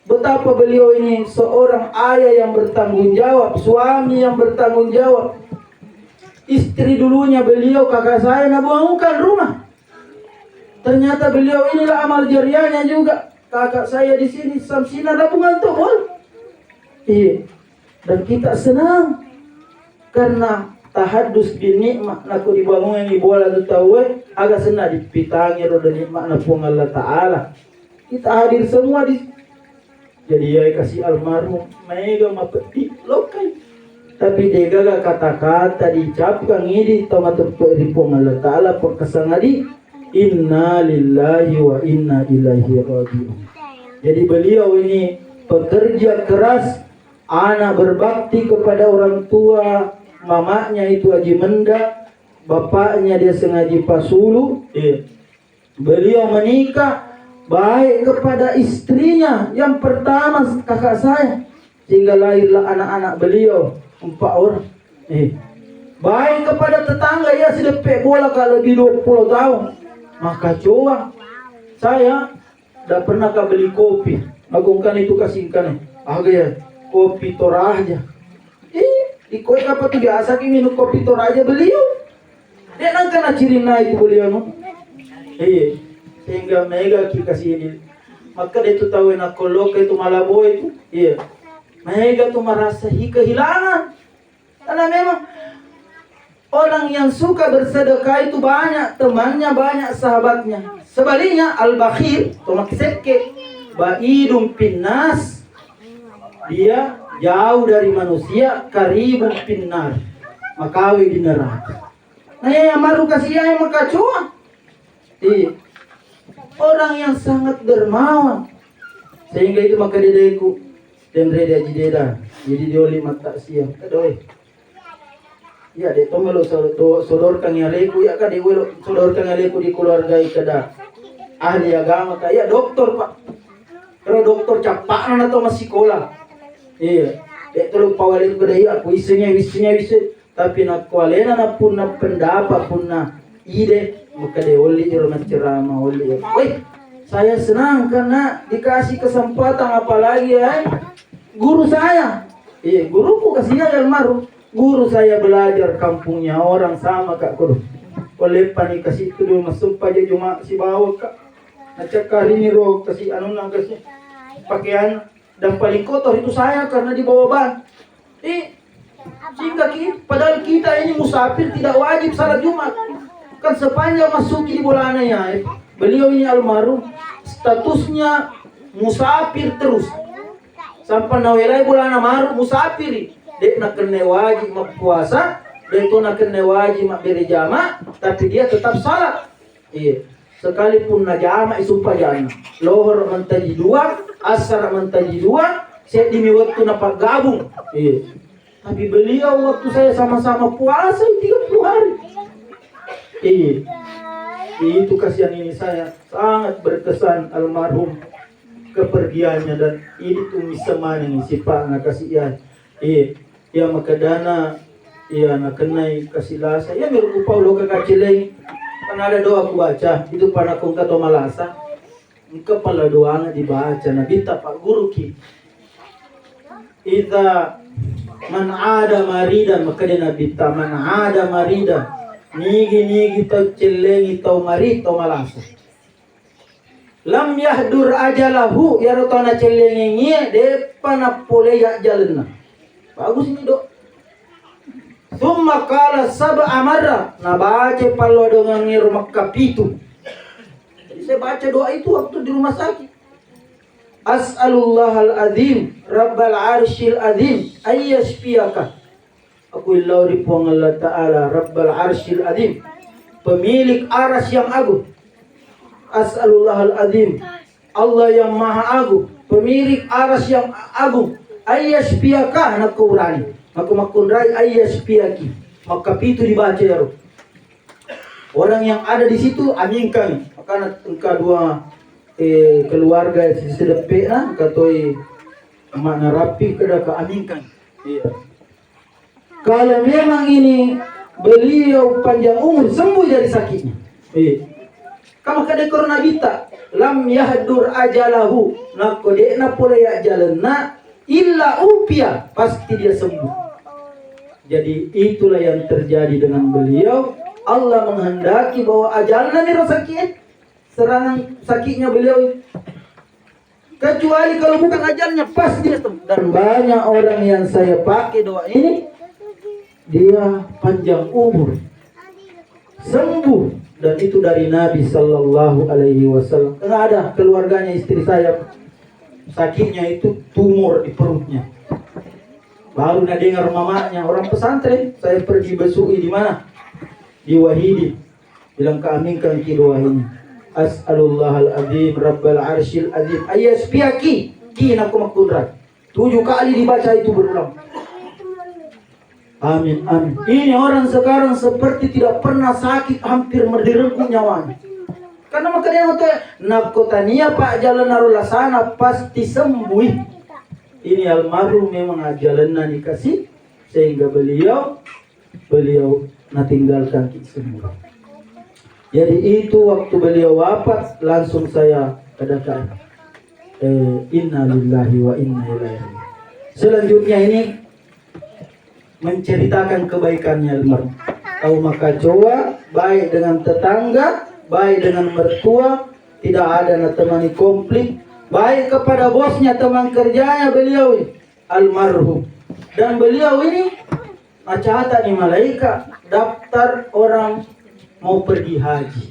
Betapa beliau ini seorang ayah yang bertanggung jawab, suami yang bertanggung jawab. Istri dulunya beliau kakak saya nabuangkan rumah. Ternyata beliau inilah amal jariahnya juga. Kakak saya di sini Samsina nabungan tuh bol. Dan kita senang karena tahadus bin nikmat naku dibangun yang bola tu tahu agak senang dipitangi roda nikmat naku Allah Taala. Kita hadir semua di jadi ya kasih almarhum mega mapeti lokai tapi dia gagal kata-kata dicapkan ini tomato peripong Allah Taala perkasangadi inna lillahi wa inna ilaihi rajiun. Jadi beliau ini pekerja keras, anak berbakti kepada orang tua, mamanya itu Haji Menda, bapaknya dia sengaji Pasulu. Beliau menikah baik kepada istrinya yang pertama kakak saya sehingga lahirlah anak-anak beliau 4 orang. Baik kepada tetangga ya sedepek bola kalau lebih 20 tahun. Maka coba saya tidak pernah beli kopi. Agungkan itu kasihkan ya kopi Toraja. Di koi apa tuh biasa minum kopi Toraja beliau. Dia nangkana ciri naik beliau no. Sehingga mega kasih ini maka dia tu tahu nak kolok itu malabo itu mega tu merasa kehilangan karena memang orang yang suka bersedekah itu banyak temannya banyak sahabatnya. Sebaliknya al-bakhil tomak seke baidum pinnas dia jauh dari manusia karibum pinnar makawi di neraka. Nah yang maru kasih yang makacoa orang yang sangat dermawan sehingga itu maka dedeku dan reda jideda jadi dioli mata siang kadoi ya de tomelo sodorkan yaleku ya kade welo sodorkan yaleku di keluarga ikada ahli agama kaya doktor pak kalau doktor capakan atau masih sekolah de tolong pawalin ko dai aku isinya tapi nak kualena na pun na pendapat pun na ide maka dia oli irman ceramah oli. Saya senang karena dikasih kesempatan apalagi guru saya. Guruku kasihnya almarhum. Guru saya belajar kampungnya orang sama kak kudu. Oleh pani kasih itu dulu masuk aja cuma si bawa kak. Nacakar ini roh kasih anu nang kasih pakaian dan paling kotor itu saya karena dibawa ban. Sehingga padahal kita ini musafir tidak wajib salat Jumat. Kan sepanjang masuki di bulananya beliau ini almarhum statusnya musafir terus sampai nawelai bulan maru musafir dek nak kena wajib puasa Dan itu nak kena wajib mak beri jama, tapi dia tetap salat. Iya. Sekalipun na jama isumpah jama. Lohor mentaji dua, asar mentaji dua, saya dimi waktu napa gabung. Iya. Tapi beliau waktu saya sama-sama puasa 30 hari. Iya. Itu kasihan ini saya sangat berkesan almarhum kepergiannya dan ini tuh misaman ini sifat nak kasih ya. Iya. Ya maka dana ya nak kenai kasih lasa. Ya miru Paulo kakacileng. Kan ada doa aku baca itu pada kong kato malasa. Engkau pala doanya dibaca nabi pak guru ki. Ita man ada maridan maka dia nabi man ada maridan. Nigi tau celengi tau mari tau malasa. Lam yahdur ajalahu ya rotona celengi ngie depan apole ya jalanna. Bagus ini dok. Summa kala sab'a amarra na baca palo dengan rumah kapitu. Jadi saya baca doa itu waktu di rumah sakit. As'alullahal azim rabbal arshil azim ayyashfiyaka. Aku ilauri puang Allah Ta'ala Rabbal Arshil Azim, pemilik aras yang agung. As'alullahal Azim, Allah yang maha agung, pemilik aras yang agung. Ayyashfiyaka nak urani, aku makunrai ayyashfiyaki. Maka itu dibaca ya Rob. Orang yang ada di situ aminkan. Maka engkau dua keluarga sedepe na katoi makna rapi kada ka aminkan. Iya. Kalau memang ini beliau panjang umur sembuh dari sakitnya. Kamu kada corona bita lam yahdur ajalahu nak kode na pole ya jalanna illa upia pasti dia sembuh. Jadi itulah yang terjadi dengan beliau. Allah menghendaki bahwa ajalnya ni sakit, serangan sakitnya beliau. Kecuali kalau bukan ajalnya pasti dia sembuh. Dan banyak orang yang saya pakai doa ini dia panjang umur, sembuh, dan itu dari Nabi Sallallahu Alaihi Wasallam. Enggak ada keluarganya istri saya sakitnya itu tumor di perutnya. Baru nak dengar mamanya orang pesantren, saya pergi besui di mana? Di Wahidi. Bilang keaminkan ki doa ini. As'alullahal azim rabbal arshil azim ayyashfiyaki kina kumakudrat. 7 kali dibaca itu berulang. Amin, amin. Ini orang sekarang seperti tidak pernah sakit, hampir merenggut nyawanya. Karena makanya untuk nakotania Pak jalan narulasana pasti sembuh. Ini almarhum memang jalan dikasih sehingga beliau tinggalkan semua. Jadi itu waktu beliau wafat langsung saya katakan inna lillahi wa inna ilaihi. Selanjutnya ini menceritakan kebaikannya almarhum. Tahu maka coba baik dengan tetangga, baik dengan mertua, tidak ada nak temani konflik, baik kepada bosnya, teman kerjanya beliau almarhum. Dan beliau ini catat nih malaikat daftar orang mau pergi haji.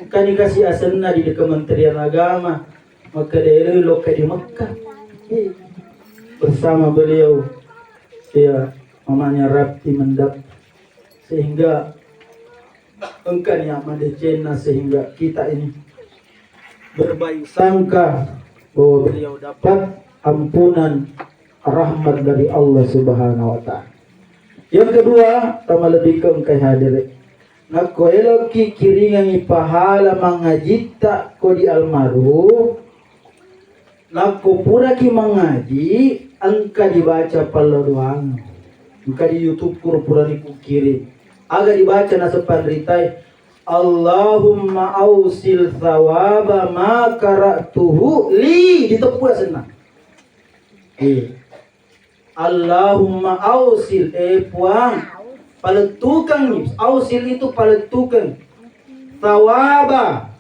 Kan dikasih asalnya di Kementerian Agama, maka dia lokal di Mekah. Bersama beliau ya mamanya Rapti mendap sehingga engkau yang madecena sehingga kita ini berbaik sangka bahwa beliau dapat ampunan rahmat dari Allah Subhanahu wa taala. Yang kedua, tama lebih ke engkau hadir. Nakoelo ki kiringan pahala mangajita ko di almarhum. Nakopura ki mangaji angka dibaca pala doang. Angka di YouTube pura-pura kirim. Aga dibaca na sepandritai Allahumma ausil thawaba ma qara'tuhu li ditepuk senang. Allahumma ausil puang paletukan nih. Ausil itu paletukan. Thawaba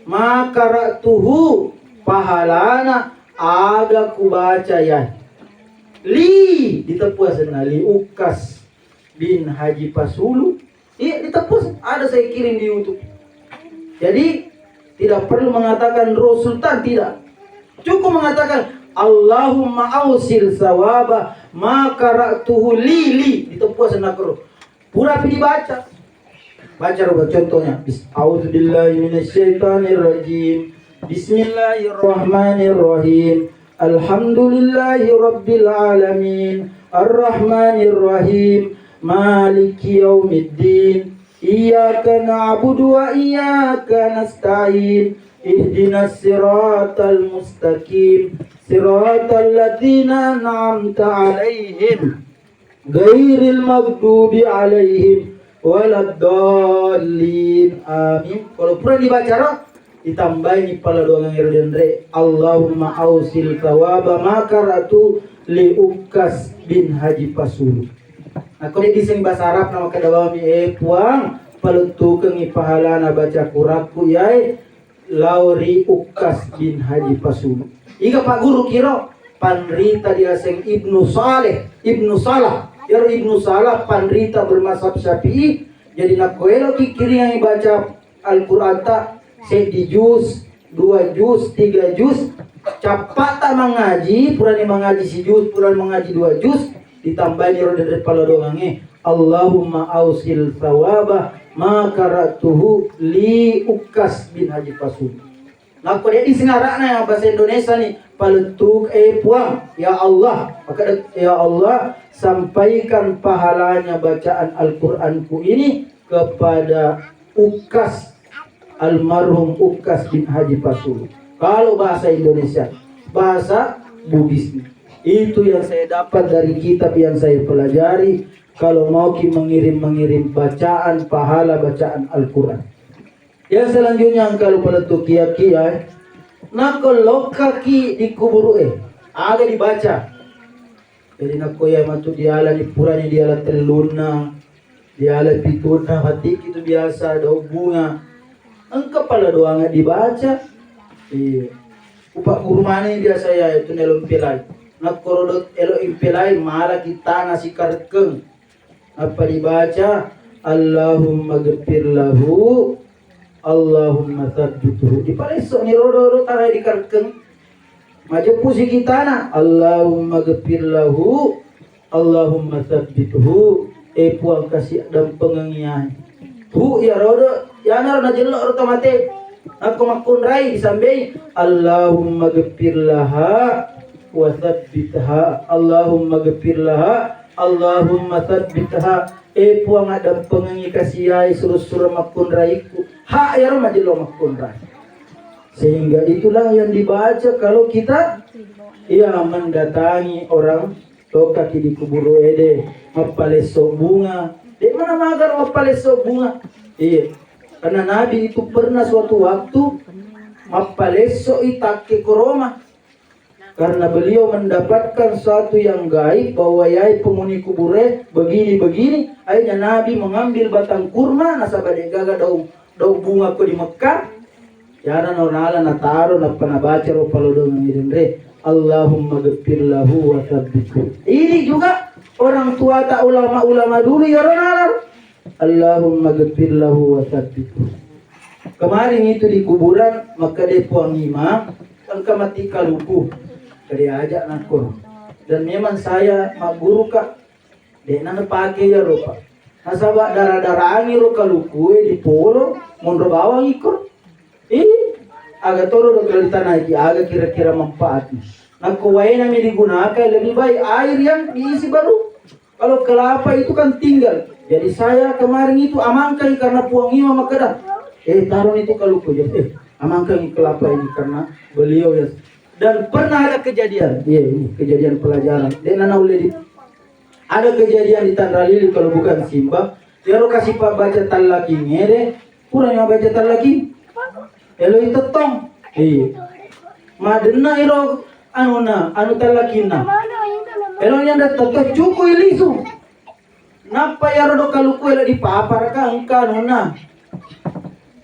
ma qara'tuhu pahalana aga ku baca ya. Li ditepuk senang li Ukas bin Haji Pasulu. Iya ditepus, ada saya kirim di YouTube. Jadi tidak perlu mengatakan Roh Sultan, tidak. Cukup mengatakan Allahumma ausil sawaba ma qara'tuhu li ditepus. puasa nak pura pi dibaca. Baca rubah contohnya. A'udzubillahi minasyaitonirrajim. Bismillahirrahmanirrahim. Alhamdulillahi rabbil alamin. Arrahmanirrahim. Maliki yaumiddin. Iyyaka na'budu wa iyyaka nasta'in. Ihdinas siratal mustaqim. Siratal ladzina an'amta 'alaihim ghairil maghdubi 'alaihim waladdallin. Amin. Kalau pernah dibaca ditambahin pala doa ngirendre Allahumma ausil thawaba makaratu li Ukas bin Haji Pasulu. Nah, kalau diseng bahasa Arab nama kadawami puang palutukeng pahalana baca kuraku yai Lauri Ukas bin Haji Pasulu. Iga Pak Guru kira panrita dia seng Ibnu Salah. Ya Ibnu Salah panrita bermazhab Syafi'i. Jadi nak koelo kiri yang baca Al-Qur'an tak di juz, 2 juz, 3 juz. Capat tak mengaji, purani mengaji si juz, purani mengaji 2 juz. Ditambahin ya dari pala doangnya Allahumma ausil thawaba ma karatuhu li Ukas bin Haji Pasulu. Nah, kalau dia disengaraknya yang bahasa Indonesia nih, paletuk puang, ya Allah, maka ya Allah sampaikan pahalanya bacaan Al-Qur'anku ini kepada Ukas, almarhum Ukas bin Haji Pasulu. Kalau bahasa Indonesia, bahasa Buddhis. Itu yang saya dapat dari kitab yang saya pelajari. Kalau mau mengirim bacaan pahala bacaan Al-Quran. Yang selanjutnya kalau pada tu kia-kia, nak kalau kaki di kubur agak dibaca. Jadi nak koya matu diala di puranya diala teluna, diala pituna hati itu biasa ada bunga. Engkau pala doa nggak dibaca. Upak guru mana biasa ya itu nelom pilai. Nak korodot elo impilai malah kita nasi karkeng. Apa dibaca? Allahumma ghfir lahu, Allahumma tsabbithu. Di palesok ni rodo tarai di karkeng. Maju pusi kita na Allahumma ghfir lahu, Allahumma tsabbithu. Puang kasih dan pengengian. Ya rodo, ya nar na jelok otomatis. Aku makun rai disambai Allahumma ghfir laha wa tsabbitha. Allahumma ghfir laha, Allahumma tsabbitha. Puang ada pengengi kasihai suruh-suruh makun raiku. Ha ya roma jelo makun rai. Sehingga itulah yang dibaca kalau kita mendatangi orang kaki di kubur ede mapaleso bunga. Di mana magar mapaleso bunga? Karena Nabi itu pernah suatu waktu mapaleso itake ke Roma. Karena beliau mendapatkan sesuatu yang gaib bahwa yai penghuni kubure begini-begini. Akhirnya Nabi mengambil batang kurma nasabah gaga daun bunga ko di Mekah. Yana norala nataro na panabaca ro palodong ngirendre Allahumma ghfir lahu wa tsabbithu. Ini juga orang tua tak ulama-ulama dulu ya ronalar. Allahumma ghfir lahu wa tsabbithu. Kemarin itu di kuburan maka dia puang imam angka mati kaluku. Dia ajak nakor. Dan memang saya mak guru kak. Dia nana pakai ya rupa. Nasabak darah-darah angin ro kaluku di polo mondro bawang ikut. Agak toro do kalau tanah agak kira-kira manfaatnya. Nah kuai nami digunakan lebih baik air yang diisi baru. Kalau kelapa itu kan tinggal. Jadi saya kemarin itu amankan karena puang imam maka dah. Taruh itu kaluku jadi amankan kelapa ini karena beliau ya. Dan pernah ada kejadian, ini kejadian pelajaran. Dia nana uledi. Ada kejadian di Tanra Lili kalau bukan Simba. Dia ro kasih pak baca talaki ngere, kurang yang baca talaki. Elo itu tong. Madena iro anu talakina. Elo yang datang cukup ilisu. Napa ya ro kaluku elo di papar ka engka nuna.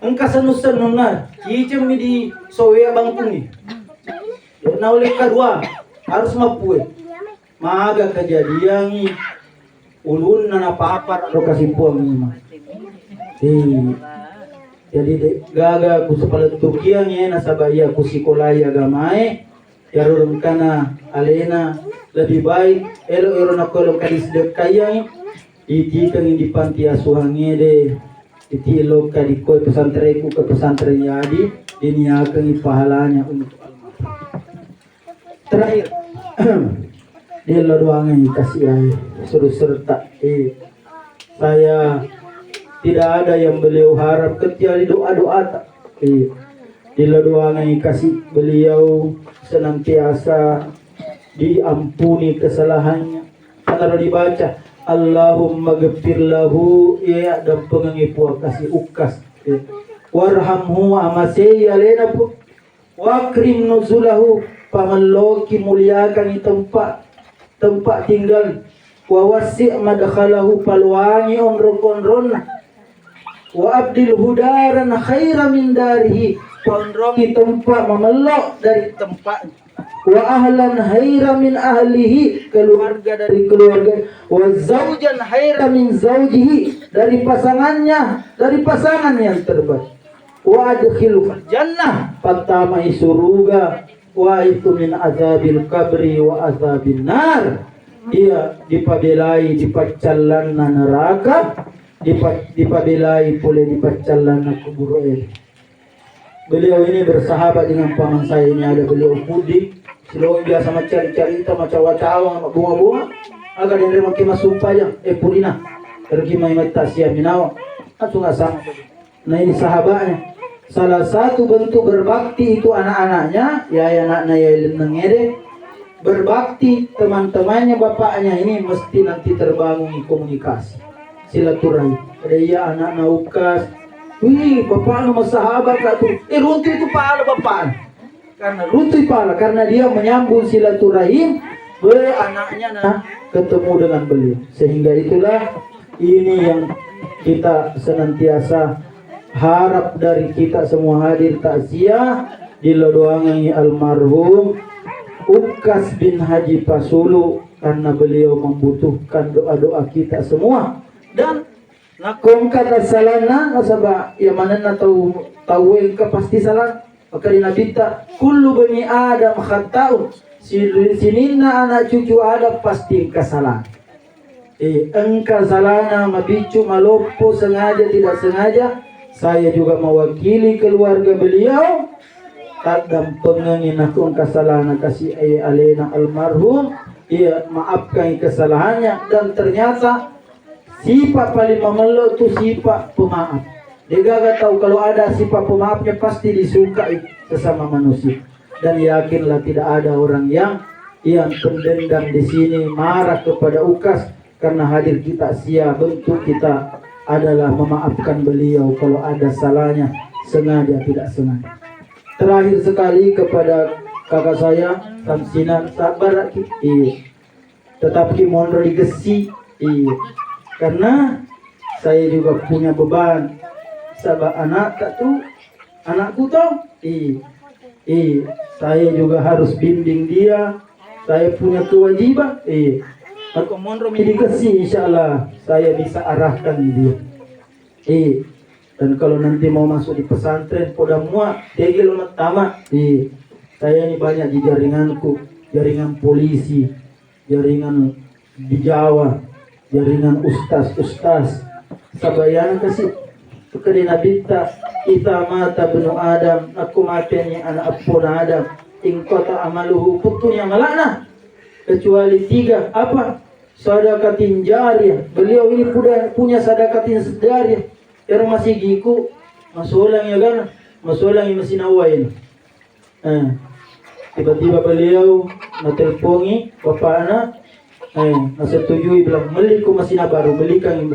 Engka sanusan nuna. Cicem di sowe bangkungi. Nah oleh kedua harus mapue. Maga kejadian ulun nana papar ro kasih puang lima. Jadi gaga ku sepaletukian ya nasabaya ku sikolai agamae ya rum kana alena lebih baik elo nak kolom kadis dek kayang iti kang di panti asuhan ngede iti ilok ka di koy pesantrenku ke pesantren yadi ini akan pahalanya untuk terakhir dia doangan kasih air suruh serta saya tidak ada yang beliau harap kecuali doa-doa tak doangan kasih beliau senantiasa diampuni kesalahannya kalau dibaca Allahumma ghafir lahu ya dan pengengipu kasih ukas warhamhu amasei alena pu wakrim nuzulahu pamanloki muliakan tempat tinggal wa wasi' madkhalahu palwangi onrona wa abdil hudaran khaira min darihi pondrongi tempat memelok dari tempat wa ahlan khaira min ahlihi keluarga dari keluarga wa zaujan khaira min zaujihi dari pasangan yang terbaik wa adkhilhu jannah pertama surga wa itu min azabil kabri wa azabin nar dia dipabelai dipacallan neraka dipabelai pula dipacallan kubur. Beliau ini bersahabat dengan paman saya ini ada beliau Pudi selalu biasa mencari-carita macam-macam bunga-bunga agar dia makin masuk payah Pudina pergi main tasia minawa langsung asam. Nah ini sahabatnya salah satu bentuk berbakti itu anak-anaknya ya anaknya ya nengere berbakti teman-temannya bapaknya ini mesti nanti terbangun komunikasi silaturahmi ada ya anak naukas wih bapak nama sahabat satu runtuh itu pahala bapak karena runtuh pahala karena dia menyambung silaturahim anaknya ketemu dengan beliau sehingga itulah ini yang kita senantiasa harap dari kita semua hadir takziah di doangan almarhum Ukas bin Haji Pasulu karena beliau membutuhkan doa-doa kita semua dan nakong kata salana nasaba ya mana na tahu ka pasti salah maka dinabita kullu bani adam khata'un sinina anak cucu Adam pasti kesalahan engkau salahna mabicu malopo sengaja tidak sengaja saya juga mewakili keluarga beliau kadang pengengin aku kesalahan kasih alena almarhum ia maafkan kesalahannya dan ternyata sifat paling memeluk itu sifat pemaaf dia gak tahu kalau ada sifat pemaafnya pasti disukai sesama manusia dan yakinlah tidak ada orang yang pendendam di sini marah kepada Ukas karena hadir kita sia bentuk kita adalah memaafkan beliau kalau ada salahnya sengaja tidak sengaja. Terakhir sekali kepada kakak saya Samsinan sabar tetapi mohon digesi karena saya juga punya beban sabar anakku tuh saya juga harus bimbing dia saya punya kewajiban aku mohon digesi insyaallah saya bisa arahkan dia dan kalau nanti mau masuk di pesantren poda muat degil umat tamat saya ini banyak di jaringanku jaringan polisi jaringan di Jawa jaringan ustaz sabayan kasih kekedina binta ita mata benu Adam aku matenya anak apun Adam ing kota amaluhu putunya malana kecuali 3 apa sadaqatin jariyah beliau ini punya sadaqatin jariyah yang masih giku masulang ya kan masulang yang masih nawain tiba-tiba beliau natelpongi bapaknya nasetujui bilang beliku masina baru belikan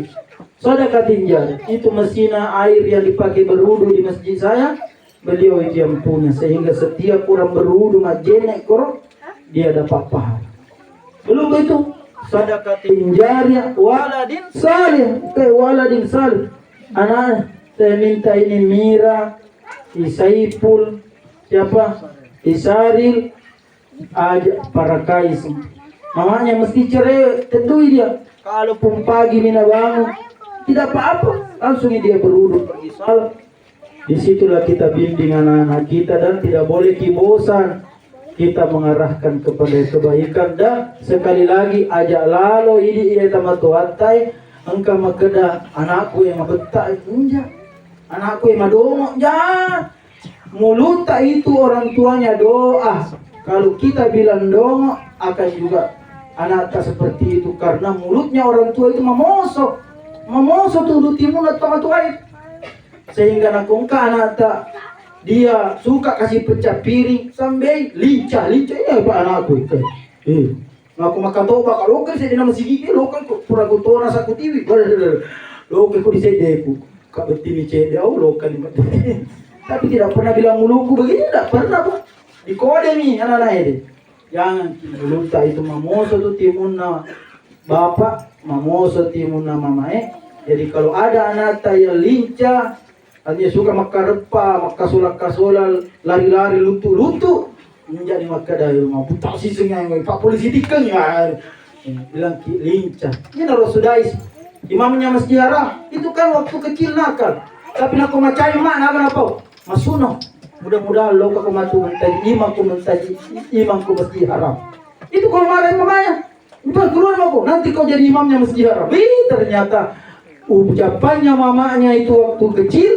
sadaqatin jariyah itu masina air yang dipakai berwudu di masjid saya beliau itu yang punya sehingga setiap orang berwudu majenek korok dia dapat pahala belum itu sadaqatin jariyah waladin salih anak saya minta ini Mira Isaipul siapa Isaril aja para kais mamanya mesti cerai tentu dia kalau pun pagi mina bangun tidak apa-apa langsung dia berwudu pergi salat disitulah kita bimbing anak-anak kita dan tidak boleh kibosan kita mengarahkan kepada kebaikan dan sekali lagi ajak lalu ini ia tamatu hatai engka magkada anakku yang mabenta enja, anakku yang madongo ya. Mulutnya itu orang tuanya doa. Kalau kita bilang dongo akan juga anaknya seperti itu, karena mulutnya orang tua itu mamosok tuh timun atau tuai, sehingga nakongka anaknya dia suka kasih pecah piring sampai lincah ya pak anakku itu. Ngaku makan toba kalau kan saya dinama sigi lo kan pura kutora saku tiwi lo kan ku disedeku kak betini cede lo kan tapi tidak pernah bilang muluku begini, tidak pernah pak. Di kode nih anak-anak ini. Jangan mulutnya itu mamoso tuh timun na bapak, mamoso timun na mamae. Jadi kalau ada anak yang lincah, hanya suka makarepa, makasolak-kasolal, lari-lari, lutu-lutu, menjadi makadayo mau putar sisengnya yang pak polisi tikeng ya. Bilang lincah. Ini harus sudais. Imamnya Masjid Haram itu kan waktu kecil nakal. Tapi nak macam mana apa? Masuno. Mudah-mudahan lo kau matu mentaji imamku Masjid Haram. Itu kalau marahin mamanya, udah keluar aku. Nanti kau jadi imamnya Masjid Haram. Ternyata ucapannya mamanya itu waktu kecil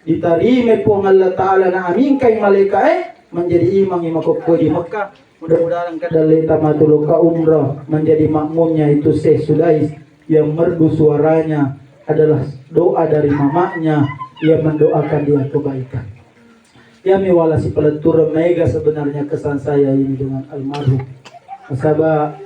diterima pun Allah Taala na aminkai malaikat menjadi imam kau di Mekah. Mudah-mudahan kadaleta matulo ka umrah menjadi makmumnya itu Syekh Sudais yang merdu suaranya adalah doa dari mamanya. Ia mendoakan dia kebaikan. Ya miwala si peletur mega sebenarnya kesan saya ini dengan almarhum. Sabah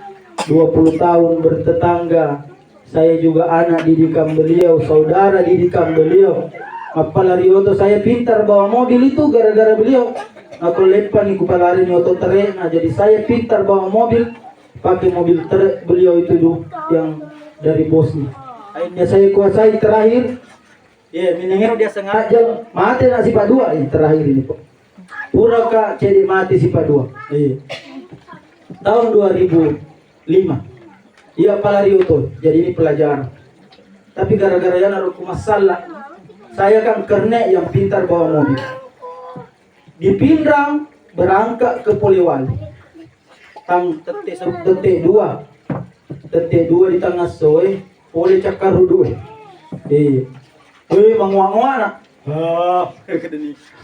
20 tahun bertetangga. Saya juga anak didikan beliau, saudara didikan beliau. Apalariyoto saya pintar bawa mobil itu gara-gara beliau. Aku lepan iku palari nyoto tere. Nah, jadi saya pintar bawa mobil, pakai mobil tere beliau itu yang dari Bosnia. Akhirnya saya kuasai terakhir. Ya, minengnya dia sengaja mati nak si Padua ini terakhir ini Pak. Pura kak jadi mati si Padua. Tahun 2005. Iya Palariuto. Jadi ini pelajaran. Tapi gara-gara ya naruh masalah. Saya kan kernet yang pintar bawa mobil. Di Pindrang berangkat ke Polewali. Tang tetek dua di tengah soe. Pole cakaru dua. Mangwa-ngwa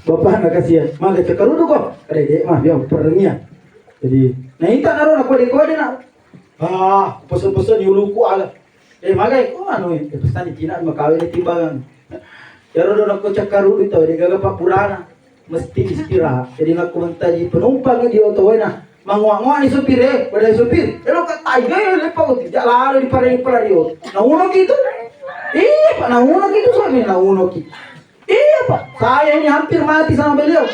bapak nak kasihan maka cakaru tu kok ada dek mah dia pernya jadi nah itu naruh nak kode nak pesan-pesan yuluku ala magai ko anu pesan di Cina makawin timbangan ya rodo nak cakaru itu dia gagal pak purana mesti istirahat jadi nak mentaji penumpang di oto na mangwa-ngwa ni supir badai supir lo katai lepa tidak lalu di pari nah uno gitu. Iya Pak, nauno gitu soalnya nauno gitu. Iya Pak, saya ini hampir mati sama beliau.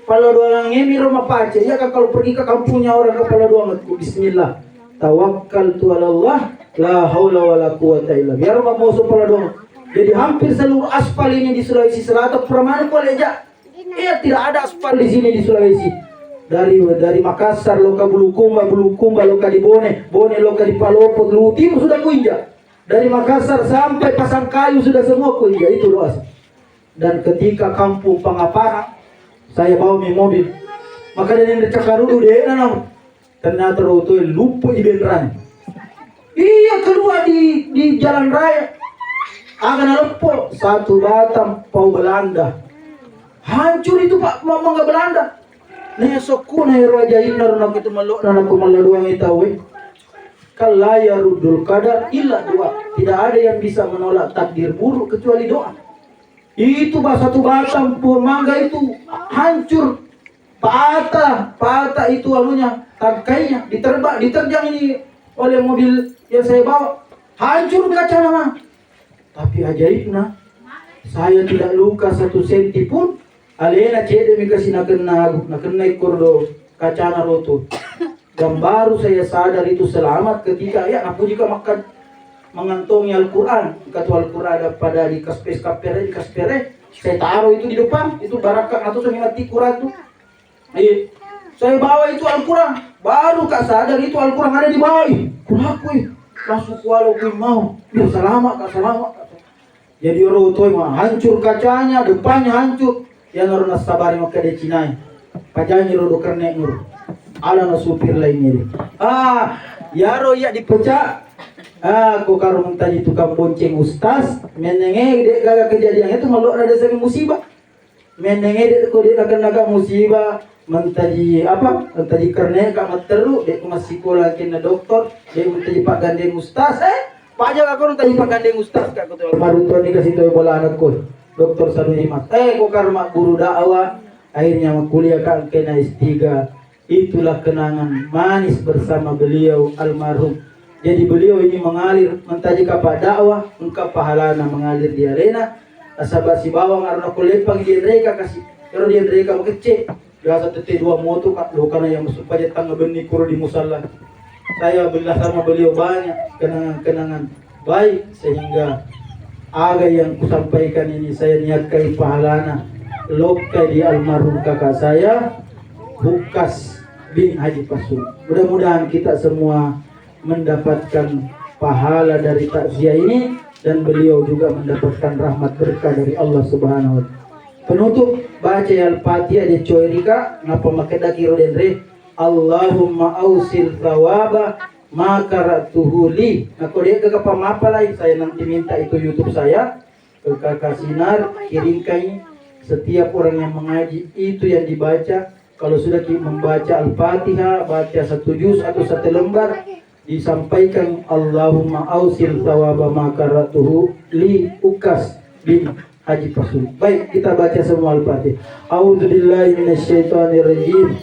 Kepala dua ngemi rumah pace. Ya kalau pergi ke kampungnya orang kepala dua Bismillah. Tawakkaltu ala Allah, la haula wala quwata illa billah. Biar mau musuh kepala dua. Jadi hampir seluruh aspal ini di Sulawesi Selatan permanen kolejak. Iya tidak ada aspal di sini di Sulawesi. Dari Makassar, loka Bulukumba, loka di Bone loka di Palopo, Lutim sudah kuinjak. Dari Makassar sampai Pasangkayu sudah semua kuinjak itu doa. Dan ketika kampung Pangaparang saya bawa mobil. Maka dari cakarudu deh nanam. Ternyata itu lupa di beneran. Iya kedua di jalan raya. Akan lepo satu Batam Pau Belanda. Hancur itu Pak mama nggak Belanda. Nih sokku nih raja inar nak itu melok nak doang itu. Kalaya rudul kadar illa doa. Tidak ada yang bisa menolak takdir buruk kecuali doa. Itu satu Batam Mangga itu hancur. Patah itu alunya, tangkainya diterjang ini oleh mobil yang saya bawa. Hancur kaca nama. Tapi ajaibnya saya tidak luka 1 senti pun. Alena cede mikasi nakena ikur kaca naroto. Dan baru saya sadar itu selamat ketika ya aku juga makan mengantongi Al-Quran. Ketua Al-Quran ada pada di kaspere saya taruh itu di depan itu barakah atau saya mati Quran tuh. Saya bawa itu Al-Quran. Baru kak sadar itu Al-Quran ada di bawah. Kulaku langsung kualo mau biar selamat. Jadi orang itu mah hancur kacanya, depannya hancur. Yang orang sabari maka dia Cinai. Pajanya rodo kernek nuru. Ala na supir lainnya. Yaro ya dipecah. Aku karung tadi tukang bonceng ustaz, menenge dek gagal kejadian itu malu ada sering musibah. Menenge dek ko dek naga musibah, mentaji apa? Mentaji karena kak materu dek masih sekolah kena doktor, dek mentaji pak gandeng ustaz. Pak jaga aku mentaji pak gandeng ustaz kak betul. Baru tuan dikasih tahu bola anakku, dokter Sanuhimat. Ko karma guru dakwah, akhirnya kuliah kak kena S3. Itulah kenangan manis bersama beliau almarhum. Jadi beliau ini mengalir mentaji kapal dakwah, engkau pahalana mengalir di arena. Sahabat si bawang arna kulepang di mereka kasih. Kalau dia mereka kecil, biasa tete dua moto kak, lo karena yang supaya tangga benih kuro di musalla. Saya belah sama beliau banyak kenangan-kenangan baik sehingga aga yang kusampaikan ini saya niatkan pahalana. Lokai di almarhum kakak saya, Hukas bin Haji Pasul. Mudah-mudahan kita semua mendapatkan pahala dari takziah ini dan beliau juga mendapatkan rahmat berkah dari Allah Subhanahu wa taala. Penutup baca Al-Fatihah di coirika ngapa makeda kiro denre Allahumma ausil thawaba ma qara'tuhu li. Aku dia ke pamapa lain saya nanti minta itu YouTube saya ke Kakak Sinar kirimkan setiap orang yang mengaji itu yang dibaca. Kalau sudah membaca Al-Fatihah baca satu juz atau satu lembar disampaikan Allahumma ausil thawaba ma qara'tuhu li Ukas bin Haji Pasul. Baik, kita baca semua Al-Fatihah. A'udzubillahi minasyaitonirrajim.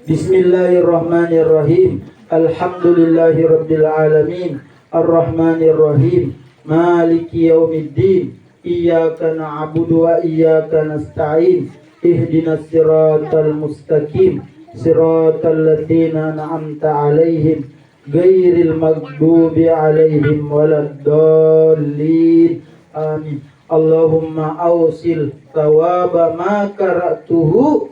Bismillahirrahmanirrahim. Alhamdulillahirabbil alamin. Arrahmanirrahim. Maliki yaumiddin. Iyyaka na'budu wa iyyaka nasta'in. Ihdinas siratal mustaqim. Siratal ladzina an'amta 'alaihim ghairil maghdubi 'alaihim waladdallin. Amin. Allahumma ausil thawaba ma qara'tuhu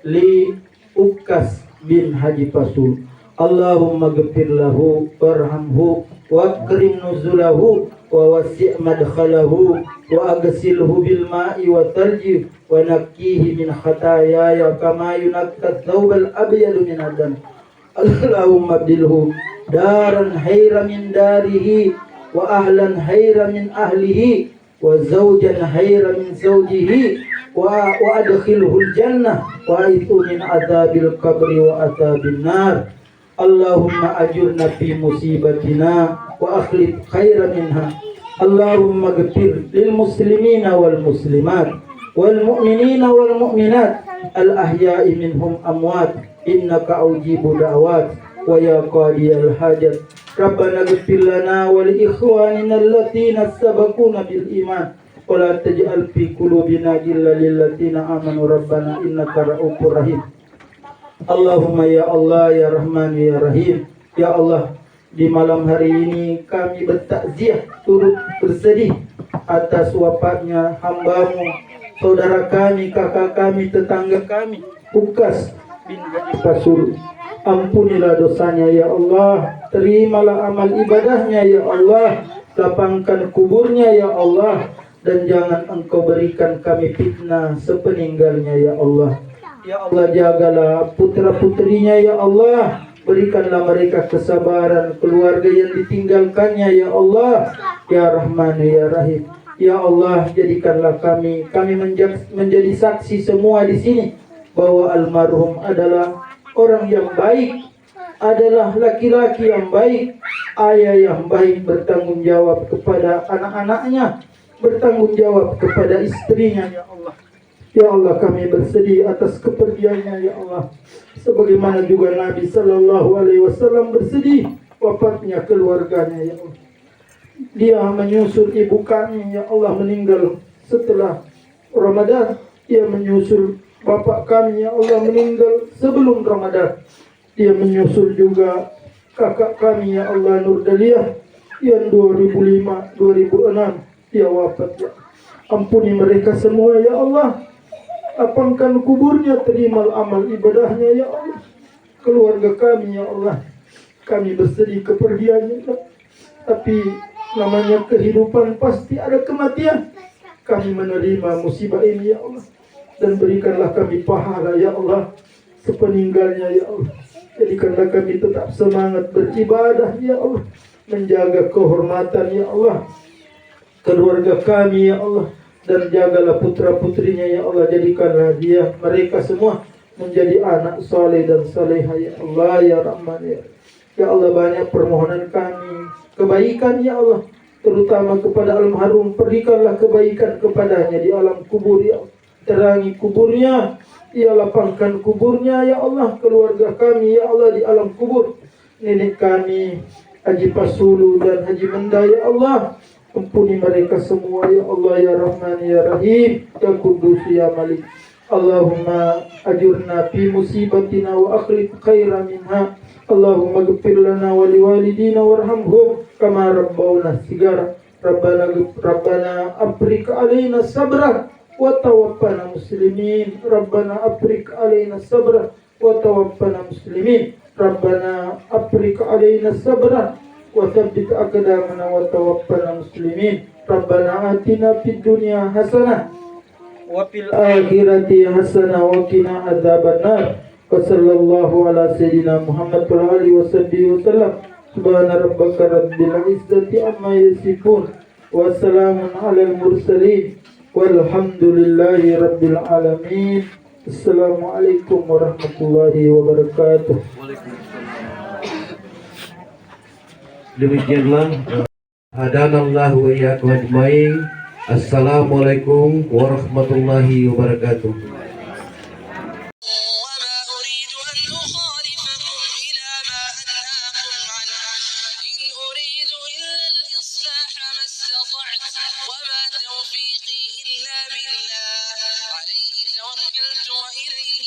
li Ukas bin Haji Pasul. Allahumma ghfir lahu warhamhu wakrim nuzulahu wa wasi' madkhalahu wa aghsilhu bil ma'i wa thalji wa nakkihi min khataayaya kama yunakka thawbal abyadu min adam. Allahumma abdilhu daran hayra min darihi wa ahlan hayra min ahlihi wa zawjan hayra min zawjihi wa adkhilhul jannah wa aitu min adzabil qabri wa adzabin nar. Allahumma ajurna fi musibatina wa akhlif khaira minha. Allahumma ghfir lil muslimina wal muslimat wal mu'minina wal mu'minat al ahya'i minhum amwat innaka ujibu da'wat wa ya qadiyal hajat. Rabbana ghfir lana wa li ikhwanina alladziina sabaquna bil iman wa la taj'al fi qulubina ghillan lil ladziina amanu rabbana innaka ra'ufur rahim. Allahumma ya Allah ya Rahman ya Rahim. Ya Allah, di malam hari ini kami bertakziah turut bersedih atas wafatnya hambamu, saudara kami, kakak kami, tetangga kami, Ukas bin Haji Pasul. Ampunilah dosanya ya Allah, terimalah amal ibadahnya ya Allah, lapangkan kuburnya ya Allah, dan jangan engkau berikan kami fitnah sepeninggalnya ya Allah. Ya Allah, jagalah putra putrinya ya Allah, berikanlah mereka kesabaran, keluarga yang ditinggalkannya ya Allah. Ya Rahman ya Rahim. Ya Allah, jadikanlah kami menjadi saksi semua di sini bahwa almarhum adalah orang yang baik, adalah laki-laki yang baik, ayah yang baik, bertanggung jawab kepada anak-anaknya, bertanggung jawab kepada istrinya ya Allah. Ya Allah, kami bersedih atas kepergiannya ya Allah. Sebagaimana juga Nabi Sallallahu Alaihi Wasallam bersedih wafatnya keluarganya ya Allah. Dia menyusul ibu kami ya Allah meninggal setelah Ramadan. Dia menyusul bapak kami ya Allah meninggal sebelum Ramadan. Dia menyusul juga kakak kami ya Allah Nur Daliah yang 2005-2006 dia wafat ya. Ampuni mereka semua ya Allah. Lapangkan kuburnya, terima amal ibadahnya ya Allah. Keluarga kami ya Allah, kami bersedih kepergiannya, tapi namanya kehidupan pasti ada kematian. Kami menerima musibah ini ya Allah, dan berikanlah kami pahala ya Allah sepeninggalnya ya Allah. Jadikanlah kami tetap semangat beribadah ya Allah. menjaga kehormatan ya Allah keluarga kami ya Allah, dan jagalah putra putrinya ya Allah, jadikanlah dia mereka semua menjadi anak soleh dan soleha ya Allah ya Rahman ya. Ya Allah, banyak permohonan kami kebaikan ya Allah, terutama kepada almarhum, berikanlah kebaikan kepadanya di alam kubur ya Allah. Terangi kuburnya, ya lapangkan kuburnya ya Allah, keluarga kami ya Allah di alam kubur, nenek kami Haji Pasulu dan Haji Menda ya Allah, ampuni mereka semua ya Allah ya Rahman ya Rahim ya Kudus ya Malik. Allahumma ajurna fi musibatina wa akhlif khairan minha. Allahumma ghfir lana wa liwalidina warhamhum kama rabbawna sigara. Rabbana afrik alaina sabra wa tawaffana muslimin. Rabbana afrik alaina sabra wa tawaffana muslimin. Rabbana afrik alaina sabra wa thabbit aqdamana wa tawaffana muslimin. Rabbana atina fid dunya hasanah wa fil akhirati hasanah wa qina adzabannar. Wa sallallahu ala sayyidina Muhammad wa alihi wa sahbihi wa sallam. Subhana rabbika rabbil izzati amma yasifun wa salamun alal mursalin walhamdulillahi rabbil alamin. Assalamualaikum warahmatullahi wabarakatuh. Demikianlah hadanallahu wa iyyakum ajmain. Assalamualaikum warahmatullahi wabarakatuh. وما أريد أن أخالفكم إلى ما أنهاكم عنه إن أريد إلا الإصلاح ما استطعت وما توفيقي إلا بالله عليه توكلت وإليه